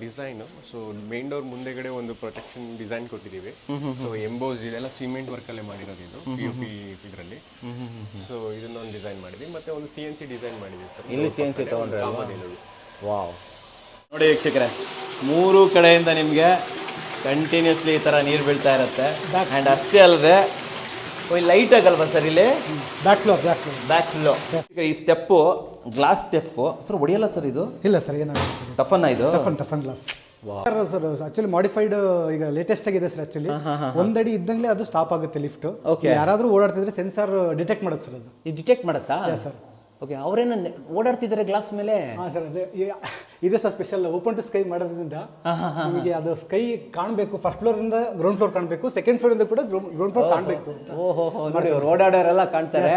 Design so main door ಮುಂದೆಗಡೆ ಒಂದು protection design ಕೊಟ್ಟಿದ್ದೀವಿ. So emboss ಇದೆಲ್ಲ ಸಿಮೆಂಟ್ ವರ್ಕ್ ಅಲ್ಲೇ ಮಾಡಿರೋದು ಇದು POP ಇದರಲ್ಲಿ. ಸೊ ಇದನ್ನೊಂದು ಡಿಸೈನ್ ಮಾಡಿದ್ವಿ ಮತ್ತೆ ಒಂದು CNC ಡಿಸೈನ್ ಮಾಡಿದ್ವಿ ಸರ್. ಇಲ್ಲಿ CNC ತಗೊಂಡ್ರೆ ವಾವ್. ನೋಡಿ ವೀಕ್ಷಕರೇ, ಮೂರು ಕಡೆಯಿಂದ ನಿಮಗೆ ಕಂಟಿನ್ಯೂಸ್ಲಿ ಈ ಥರ ನೀರು ಬೀಳ್ತಾ ಇರುತ್ತೆ. ಆ್ಯಂಡ್ ಅಷ್ಟೇ ಅಲ್ಲದೆ ಲೈಟ್ ಆಗಲ್ವಾ ಸರ್ ಇಲ್ಲಿ ಬ್ಯಾಕ್ ಫ್ಲೋ ಈ ಸ್ಟೆಪ್ಪು ಗ್ಲಾಸ್ ಸ್ಟೆಪ್ಪು ಸರ್ ಹೊಡಿಯಲ್ಲ ಸರ್ ಇದು? ಇಲ್ಲ ಸರ್, ಏನಾಗುತ್ತೆ ಸರ್, ಟಫನ್ ಇದು toughen glass sir. Actually modified ಈಗ ಲೇಟೆಸ್ಟ್ ಆಗಿದೆ ಸರ್. ಆಕ್ಚುಲಿ ಒಂದಡಿ ಇದ್ದಂಗೆ ಅದು ಸ್ಟಾಪ್ ಆಗುತ್ತೆ ಲಿಫ್ಟ್. ಯಾರಾದ್ರೂ ಓಡಾಡ್ತಿದ್ರೆ ಸೆನ್ಸಾರ್ ಡಿಟೆಕ್ಟ್ ಮಾಡುತ್ತೆ ಸರ್. ಅದು ಡಿಟೆಕ್ಟ್ ಮಾಡುತ್ತಾ ಸರ್? ಓಕೆ, ಅವರೇನ ಓಡಾಡ್ತಿದ್ದಾರೆ ಗ್ಲಾಸ್ ಮೇಲೆ? ಹಾಂ ಸರ್, ಅದೇ ಇದೆ sir special open to sky ಮಾಡೋದ್ರಿಂದ ನಿಮಗೆ ಅದು ಸ್ಕೈ ಕಾಣಬೇಕು. ಫಸ್ಟ್ ಫ್ಲೋರ್ ಇಂದ ಗ್ರೌಂಡ್ ಫ್ಲೋರ್ ಕಾಣಬೇಕು, ಸೆಕೆಂಡ್ ಫ್ಲೋರ್ ಇಂದ ಕೂಡ ಗ್ರೌಂಡ್ ಫ್ಲೋರ್ ಕಾಣಬೇಕು. ಓಹೋ, ನೋಡಿ ಓಡಾಡೋರೆಲ್ಲ ಕಾಣ್ತಾರೆ.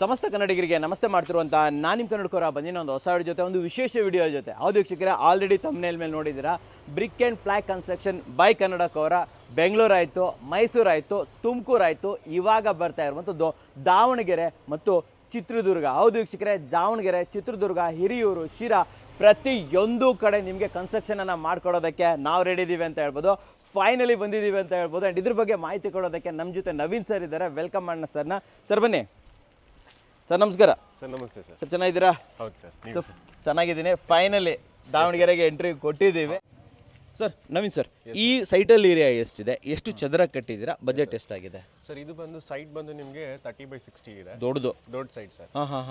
ಸಮಸ್ತ ಕನ್ನಡಿಗರಿಗೆ ನಮಸ್ತೆ ಮಾಡ್ತಿರುವಂಥ ನಾನು ನಿಮ್ಮ ಕನ್ನಡಕೋರ ಬಂದಿನ ಒಂದು ಹೊಸ ವಿಡಿಯೋ ಜೊತೆ, ಒಂದು ವಿಶೇಷ ವಿಡಿಯೋ ಜೊತೆ. ಹೌದು ವೀಕ್ಷಕರೇ, ಆಲ್ರೆಡಿ ತಮ್ನೇಲ್ ಮೇಲೆ ನೋಡಿದ್ದೀರಾ, ಬ್ರಿಕ್ ಆ್ಯಂಡ್ ಪ್ಲಾಕ್ ಕನ್ಸ್ಟ್ರಕ್ಷನ್ ಬೈ ಕನ್ನಡಕೋರ. ಬೆಂಗಳೂರು ಆಯಿತು, ಮೈಸೂರು ಆಯಿತು, ತುಮಕೂರು ಆಯಿತು, ಇವಾಗ ಬರ್ತಾ ಇರುವಂಥದ್ದು ದಾವಣಗೆರೆ ಮತ್ತು ಚಿತ್ರದುರ್ಗ. ಹೌದು ವೀಕ್ಷಕರೇ, ದಾವಣಗೆರೆ, ಚಿತ್ರದುರ್ಗ, ಹಿರಿಯೂರು, ಶಿರಾ ಪ್ರತಿಯೊಂದು ಕಡೆ ನಿಮಗೆ ಕನ್ಸ್ಟ್ರಕ್ಷನನ್ನು ಮಾಡ್ಕೊಡೋದಕ್ಕೆ ನಾವು ರೆಡಿ ಇದ್ದೀವಿ ಅಂತ ಹೇಳ್ಬೋದು. ಫೈನಲಿ ಬಂದಿದ್ದೀವಿ ಅಂತ ಹೇಳ್ಬೋದು. ಆ್ಯಂಡ್ ಇದ್ರ ಬಗ್ಗೆ ಮಾಹಿತಿ ಕೊಡೋದಕ್ಕೆ ನಮ್ಮ ಜೊತೆ ನವೀನ್ ಸರ್ ಇದ್ದಾರೆ. ವೆಲ್ಕಮ್ ಮಾಡೋಣ ಸರ್ನ. ಸರ್ ಬನ್ನಿ ಸರ್. ನಮಸ್ಕಾರ ಸರ್. ನಮಸ್ತೆ ಸರ್. ಸರ್ ಚೆನ್ನಾಗಿದ್ದೀರಾ? ಹೌದು ಸರ್. ಸರ್ ಚೆನ್ನಾಗಿದ್ದೀನಿ. ಫೈನಲಿ ದಾವಣಗೆರೆಗೆ ಎಂಟ್ರಿ ಕೊಟ್ಟಿದ್ದೀವಿ. ಸರ್ ನವೀನ್ ಸರ್, ಈ ಸೈಟಲ್ಲಿ ಏರಿಯಾ ಎಷ್ಟಿದೆ, ಎಷ್ಟು ಚದರ ಕಟ್ಟಿದ್ದೀರಾ, ಬಜೆಟ್ ಎಷ್ಟಾಗಿದೆ ಸರ್? ಇದು ಬಂದು ಸೈಟ್ ಬಂದು ನಿಮಗೆ 30/60 ಇದೆ. ದೊಡ್ಡ ಸೈಟ್ ಸರ್.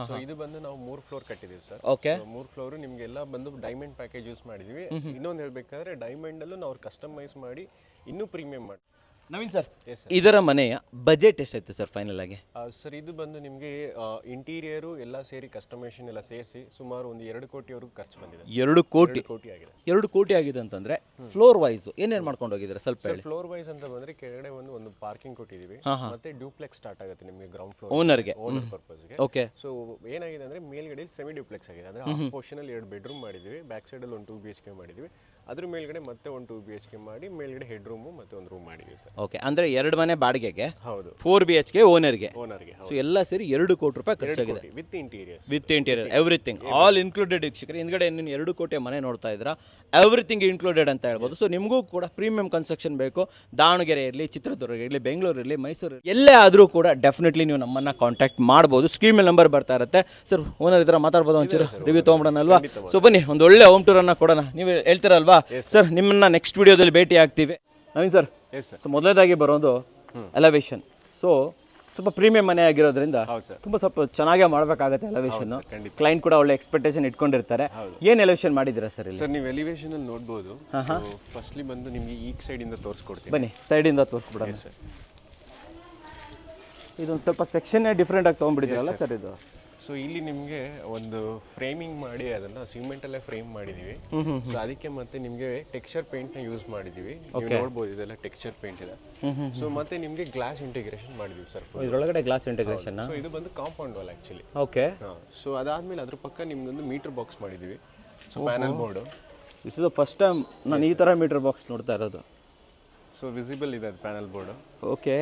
ಸೊ ಇದು ಬಂದು ನಾವು 3 ಫ್ಲೋರ್ ಕಟ್ಟಿದ್ದೀವಿ ಸರ್. ಓಕೆ, 3 ಫ್ಲೋರ್ ನಿಮಗೆಲ್ಲ ಬಂದು ಡೈಮಂಡ್ ಪ್ಯಾಕೇಜ್ ಯೂಸ್ ಮಾಡಿದ್ವಿ. ಇನ್ನೊಂದು ಹೇಳ್ಬೇಕಾದ್ರೆ ಡೈಮಂಡ್ ಅಲ್ಲೂ ನಾವು ಕಸ್ಟಮೈಸ್ ಮಾಡಿ ಇನ್ನೂ ಪ್ರೀಮಿಯಂ ಮಾಡಿ. ನವೀನ್ ಸರ್, ಇದರ ಮನೆಯ ಬಜೆಟ್ ಎಷ್ಟಾಯ್ತು ಸರ್ ಫೈನಲ್ ಆಗಿ? ಸರ್ ಇದು ಬಂದು ನಿಮಗೆ ಇಂಟೀರಿಯರು ಎಲ್ಲ ಸೇರಿ ಕಸ್ಟಮೈಸೇಷನ್ ಎಲ್ಲ ಸೇರಿಸಿ ಸುಮಾರು ಒಂದು 2 ಕೋಟಿವರೆಗೂ ಖರ್ಚು ಬಂದಿದೆ. 2 ಕೋಟಿ ಆಗಿದೆ. 2 ಕೋಟಿ ಆಗಿದೆ ಅಂತಂದ್ರೆ ಫ್ಲೋರ್ ವೈಸ್ ಏನೇನು ಮಾಡ್ಕೊಂಡು ಹೋಗಿದ್ದಾರೆ ಸ್ವಲ್ಪ ಹೇಳಿ. ಫ್ಲೋರ್ ವೈಸ್ ಅಂತ ಬಂದ್ರೆ ಕೆಳಗಡೆ ಒಂದು ಪಾರ್ಕಿಂಗ್ ಕೊಟ್ಟಿದ್ದೀವಿ, ಮತ್ತೆ ಡ್ಯೂಪ್ಲೆಕ್ಸ್ ಸ್ಟಾರ್ಟ್ ಆಗುತ್ತೆ ನಿಮಗೆ ಗ್ರೌಂಡ್ ಫ್ಲೋರ್ ಓನರ್ ಪರ್ಪಸ್ಗೆ. ಓಕೆ, ಸೊ ಏನಾಗಿದೆ ಅಂದ್ರೆ ಮೇಲ್ಗಡೆ ಸೆಮಿ ಡ್ಯೂಪ್ಲೆಕ್ಸ್ ಆಗಿದೆ. ಅಂದ್ರೆ ಹಾಫ್ ಪೋರ್ಷನ್ ಅಲ್ಲಿ 2 ಬೆಡ್ರೂಮ್ ಮಾಡಿದ್ವಿ, ಬ್ಯಾಕ್ ಸೈಡ್ ಅಲ್ಲಿ ಒಂದು 2 BHK ಮಾಡಿದ್ವಿ, ಅದ್ರ ಮೇಲ್ಗಡೆ ಮತ್ತೆ ಒಂದು 2 BHK ಮಾಡಿ ಮೇಲ್ಗಡೆ ಹೆಡ್ ರೂಮು ಮತ್ತೆ ಒಂದು ರೂಮ್ ಮಾಡಿದ್ವಿ ಸರ್. ಓಕೆ, ಅಂದ್ರೆ 2 ಮನೆ ಬಾಡಿಗೆಗೆ, ಹೌದು, 4 BHK ಓನರ್ಗೆ. ಸೊ ಎಲ್ಲ ಸೇರಿ 2 ಕೋಟಿ ರೂಪಾಯಿ ಖರ್ಚಾಗಿದೆ with interior everything all included. ವೀಕ್ಷಕರು ಹಿಂದ್ಗಡೆ ನೀನು 2 ಕೋಟಿ ಮನೆ ನೋಡ್ತಾ ಇದ್ದೀರಾ, ಎವ್ರಿಥಿಂಗ್ ಇನ್ಕ್ಲೂಡೆಡ್ ಅಂತ ಹೇಳ್ಬೋದು. ಸೊ ನಿಮಗೂ ಕೂಡ ಪ್ರೀಮಿಯಂ ಕನ್ಸ್ಟ್ರಕ್ಷನ್ ಬೇಕು, ದಾವಣಗೆರೆ ಇರಲಿ, ಚಿತ್ರದುರ್ಗ ಇರಲಿ, ಬೆಂಗಳೂರು ಇರಲಿ, ಮೈಸೂರು ಎಲ್ಲೇ ಆದರೂ ಕೂಡ ಡೆಫಿನೆಟ್ಲಿ ನೀವು ನಮ್ಮನ್ನು ಕಾಂಟ್ಯಾಕ್ಟ್ ಮಾಡ್ಬೋದು. ಸ್ಕ್ರೀನ್ ಮೇಲೆ ನಂಬರ್ ಬರ್ತಾ ಇರುತ್ತೆ. ಸರ್ ಓನರ್ ಇದ್ರೆ ಮಾತಾಡ್ಬೋದು, ಒಂಚೂರು ರಿವ್ಯೂ ತೊಗೊಂಬಿಡೋಣ ಅಲ್ವಾ? ಸೊ ಬನ್ನಿ ಒಂದು ಒಳ್ಳೆ ಹೋಮ್ ಟೂರನ್ನು ಕೊಡೋಣ. ನೀವು ಹೇಳ್ತೀರಲ್ವಾ ಸರ್, ನಿಮ್ಮನ್ನ ನೆಕ್ಸ್ಟ್ ವಿಡಿಯೋದಲ್ಲಿ ಭೇಟಿ ಆಗ್ತೀವಿ. ನವೀನ್ ಸರ್, ಸೊ ಮೊದಲನೇದಾಗಿ ಬರೋದು ಎಲಿವೇಶನ್. ಸೊ ಸ್ವಲ್ಪ ಪ್ರೀಮಿಯಂ ಮನೆ ಆಗಿರೋದ್ರಿಂದ ತುಂಬಾ ಸ್ವಲ್ಪ ಚೆನ್ನಾಗೇ ಮಾಡಬೇಕಾಗುತ್ತೆ ಎಲಿವೇಶನ್. ಕ್ಲೈಂಟ್ ಕೂಡ ಒಳ್ಳೆ ಎಕ್ಸ್ಪೆಕ್ಟೇಷನ್ ಇಟ್ಕೊಂಡಿರ್ತಾರೆ. ಏನು ಎಲಿವೇಶನ್ ಮಾಡಿದ್ದೀರಾ ಸರ್ ಇಲ್ಲಿ? ಸರ್ ನೀವು ಎಲಿವೇಶನ್ ಅಲ್ಲಿ ನೋಡ್ಬೋದು. ಫಸ್ಟ್ಲಿ ಬಂದು ನಿಮಗೆ ಈ ಸೈಡ್ ಇಂದ ತೋರಿಸ್ಕೊಡ್ತೀನಿ. ಬನ್ನಿ ಸೈಡ್ ಇಂದ ತೋರಿಸ್ಬಿಡೋಣ. ಇದೊಂದು ಸ್ವಲ್ಪ ಸೆಕ್ಷನ್ ಡಿಫ್ರೆಂಟ್ ಆಗಿ ತೊಗೊಂಡ್ಬಿಟ್ಟಿದ್ರಲ್ಲ ಸರ್ ಇದು? ಸೊ ಇಲ್ಲಿ ನಿಮಗೆ ಒಂದು ಫ್ರೇಮಿಂಗ್ ಮಾಡಿ ಅದನ್ನ ಸಿಮೆಂಟ್ ಅಲ್ಲೇ ಫ್ರೇಮ್ ಮಾಡಿದೀವಿ. ಸೊ ಅದಕ್ಕೆ ಮತ್ತೆ ನಿಮಗೆ ಟೆಕ್ಸ್ಚರ್ ಪೇಂಟ್ ನ ಯೂಸ್ ಮಾಡಿದೀವಿ. ನೀವು ನೋಡಬಹುದು ಇದೆಲ್ಲ ಟೆಕ್ಸ್ಚರ್ ಪೇಂಟ್ ಇದೆ. ಸೊ ಮತ್ತೆ ನಿಮಗೆ ಗ್ಲಾಸ್ ಇಂಟಿಗ್ರೇಷನ್ ಮಾಡಿದೀವಿ ಸರ್. ಇದರೊಳಗಡೆ ಗ್ಲಾಸ್ ಇಂಟಿಗ್ರೇಷನ್. ಸೊ ಇದು ಬಂದು compound wall actually. Okay, so ಅದಾದ್ಮೇಲೆ ಅದ್ರ ಪಕ್ಕ ನಿಮ್ಗೊಂದು ಮೀಟರ್ ಬಾಕ್ಸ್ ಮಾಡಿದೀವಿ. So panel board. This is the first time ನಾನು ಈ ತರ ಮೀಟರ್ ಬಾಕ್ಸ್ ನೋಡ್ತಾ ಇರೋದು. ಸೊ ವಿಸಿಬಲ್ ಇದೆ ಪ್ಯಾನಲ್ ಬೋರ್ಡ್. ಓಕೆ,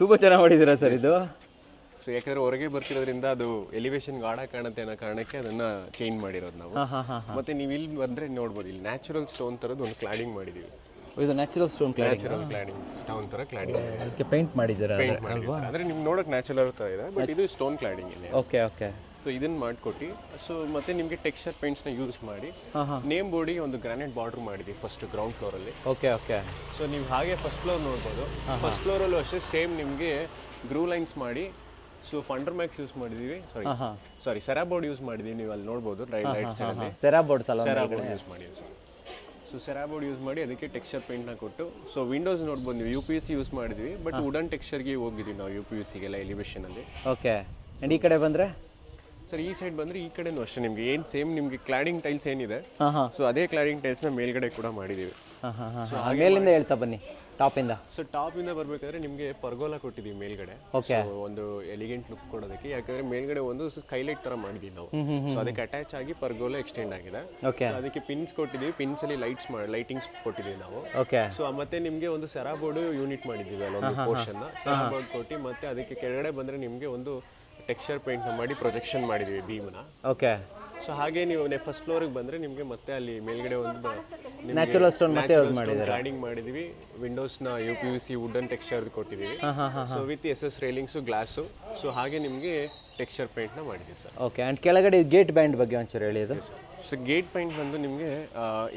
ತುಂಬಾ ಚೆನ್ನಾಗಿ ಮಾಡಿದ್ದೀರಾ ಸರ್ ಇದು. ಸೊ ಯಾಕಂದ್ರೆ ಹೊರಗೆ ಬರ್ತಿರೋದ್ರಿಂದ ಅದು ಎಲಿವೇಶನ್ ಗಾಢ ಕಾಣುತ್ತೆ ಅನ್ನೋ ಕಾರಣಕ್ಕೆ ಅದನ್ನ ಚೇಂಜ್ ಮಾಡಿರೋದು ನಾವು. ಮತ್ತೆ ನೀವು ಇಲ್ಲಿ ಬಂದ್ರೆ ನೋಡ್ಬೋದು, ಇಲ್ಲಿ ನ್ಯಾಚುರಲ್ ಸ್ಟೋನ್ ತರದ್ದು ಒಂದು ಕ್ಲಾಡಿಂಗ್ ಮಾಡಿದೀವಿ. ಇದು ನ್ಯಾಚುರಲ್ ಸ್ಟೋನ್ ಕ್ಲಾಡಿಂಗ್ ಸ್ಟೋನ್ ತರ ಕ್ಲಾಡಿಂಗ್. ಅದಕ್ಕೆ ಪೇಂಟ್ ಮಾಡಿದ್ದೀರಾ ಅಲ್ವಾ? ಅಂದ್ರೆ ನಿಮ್ಗೆ ನೋಡಕ್ ನ್ಯಾಚುರಲ್ ತರ ಇದೆ, ಬಟ್ ಇದು ಸ್ಟೋನ್ ಕ್ಲಾಡಿಂಗ್ ಇದೆ. Okay okay. ಸೊ ಇದನ್ನ ಮಾಡಿಕೊಟ್ಟು, ಸೊ ಮತ್ತೆ ನಿಮಗೆ ಟೆಕ್ಸ್ಚರ್ ಪೇಂಟ್ಸ್ ನ ಯೂಸ್ ಮಾಡಿ ನೇಮ್ ಬೋರ್ಡಿಗೆ ಒಂದು ಗ್ರಾನೈಟ್ ಬಾರ್ಡರ್ ಮಾಡಿದ್ವಿ ಫಸ್ಟ್ ಗ್ರೌಂಡ್ ಫ್ಲೋರ್ ಅಲ್ಲಿ. Okay okay. ಸೊ ನೀವು ಹಾಗೆ ಫಸ್ಟ್ ಫ್ಲೋರ್ ನೋಡ್ಬೋದು. ಫಸ್ಟ್ ಫ್ಲೋರ್ ಅಲ್ಲೂ ಅಷ್ಟೇ ಸೇಮ್ ನಿಮಗೆ ಗ್ರೂ ಲೈನ್ಸ್ ಮಾಡಿ. ಸೊ ಫಂಡರ್ ಮ್ಯಾಕ್ಸ್ ಯೂಸ್ ಮಾಡಿದೀವಿ, ಸಾರಿ ಸೆರಾ ಬೋರ್ಡ್ ಯೂಸ್ ಮಾಡಿದೀವಿ. ನೀವು ಅಲ್ಲಿ ನೋಡ್ಬೋದು ರೈಟ್ ಸೈಡ್ ಅಲ್ಲಿ ಸೆರಾ ಬೋರ್ಡ್ ಯೂಸ್ ಮಾಡಿದೀವಿ ಸರ್. ಸೊ ಸೆರಾಬೋರ್ಡ್ ಯೂಸ್ ಮಾಡಿ ಅದಕ್ಕೆ ಟೆಕ್ಸ್ಚರ್ ಪೇಂಟ್ನ ಕೊಟ್ಟು ಸೊ ವಿಂಡೋಸ್ ನೋಡ್ಬೋದು ನೀವು UPVC ಯೂಸ್ ಮಾಡಿದ್ವಿ ಬಟ್ ವುಡನ್ ಟೆಕ್ಸ್ಚರ್ಗೆ ಹೋಗಿದ್ದೀವಿ ನಾವು UPVCಗೆಲ್ಲ ಎಲಿವೇಷನಲ್ಲಿ. ಓಕೆ ಆ್ಯಂಡ್ ಈ ಕಡೆ ಬಂದರೆ ಸರ್ ಈ ಸೈಡ್ ಬಂದರೆ ಈ ಕಡೆನೂ ಅಷ್ಟೇ ನಿಮಗೆ ಏನು ಸೇಮ್ ನಿಮಗೆ ಕ್ಲಾಡಿಂಗ್ ಟೈಲ್ಸ್ ಏನಿದೆ ಹಾಂ ಹಾಂ ಸೊ ಅದೇ ಕ್ಲಾಡಿಂಗ್ ಟೈಲ್ಸ್ನ ಮೇಲ್ಗಡೆ ಕೂಡ ಮಾಡಿದ್ದೀವಿ. ಹಾಂ ಹಾಂ ಹಾಂ ಮೇಲಿಂದ ಹೇಳ್ತಾ ಬನ್ನಿ ಟಾಪಿಂದ. ಸೊ ಟಾಪಿಂದ ಬರಬೇಕಾದ್ರೆ ನಿಮಗೆ ಪರ್ಗೋಲಾ ಕೊಟ್ಟಿದ್ದೀವಿ ಮೇಲ್ಗಡೆ. ಓಕೆ ಒಂದು ಎಲಿಗೆಂಟ್ ಲುಕ್ ಕೊಡೋದಕ್ಕೆ, ಯಾಕಂದ್ರೆ ಮೇಲ್ಗಡೆ ಒಂದು ಸ್ಕೈಲೈಟ್ ತರ ಮಾಡಿದೀವಿ ನಾವು. ಸೊ ಅದಕ್ಕೆ ಅಟ್ಯಾಚ್ ಆಗಿ ಪರ್ಗೋಲಾ ಎಕ್ಸ್ಟೆಂಡ್ ಆಗಿದೆ. ಓಕೆ ಅದಕ್ಕೆ ಪಿನ್ಸ್ ಕೊಟ್ಟಿದ್ದೀವಿ, ಪಿನ್ಸ್ ಅಲ್ಲಿ ಲೈಟಿಂಗ್ಸ್ ಕೊಟ್ಟಿದ್ದೀವಿ ನಾವು. ಓಕೆ ಸೊ ಮತ್ತೆ ನಿಮಗೆ ಒಂದು ಸೆರಾಬೋರ್ಡ್ ಯೂನಿಟ್ ಮಾಡಿದ್ದೀವಿ ಅಲ್ಲೊಂದು ಪೋರ್ಷನ್ ಸೆರಾಬೋರ್ಡ್ ಕೊಟ್ಟು ಮತ್ತೆ ಅದಕ್ಕೆ ಕೆಳಗಡೆ ಬಂದ್ರೆ ನಿಮಗೆ ಒಂದು ಟೆಕ್ಸ್ಚರ್ ಪೇಂಟ್ ಮಾಡಿ ಪ್ರೊಜೆಕ್ಷನ್ ಮಾಡಿದ್ದೀವಿ ಬೀಮ್ನ. ಓಕೆ ಸೊ ಹಾಗೆ ನೀವು ಫಸ್ಟ್ ಫ್ಲೋರಿಗೆ ಬಂದ್ರೆ ನಿಮಗೆ ಮತ್ತೆ ಅಲ್ಲಿ ಮೇಲ್ಗಡೆ ಒಂದು ನ್ಯಾಚುರಲ್ ಸ್ಟೋನ್ ಮತ್ತೆ ಯೂಸ್ ಮಾಡಿದ್ದಾರೆ. ಕ್ಲಾಡಿಂಗ್ ಮಾಡಿದೀವಿ, ವಿಂಡೋಸ್ನ UPVC ವುಡನ್ ಟೆಕ್ಸ್ಚರ್ ಕೊಟ್ಟಿದ್ದೀವಿ. So with SS railings glass. So ಹಾಗೆ ನಿಮಗೆ ಟೆಕ್ಸ್ಚರ್ ಪೇಂಟ್ನ ಮಾಡಿದ್ದೀವಿ ಸರ್. ಓಕೆ ಆ್ಯಂಡ್ ಕೆಳಗಡೆ ಗೇಟ್ ಬ್ಯಾಂಡ್ ಬಗ್ಗೆ ಒಂಚೂರು ಹೇಳಿ ಅದು. ಸೊ ಗೇಟ್ ಪೇಂಟ್ ಬಂದು ನಿಮಗೆ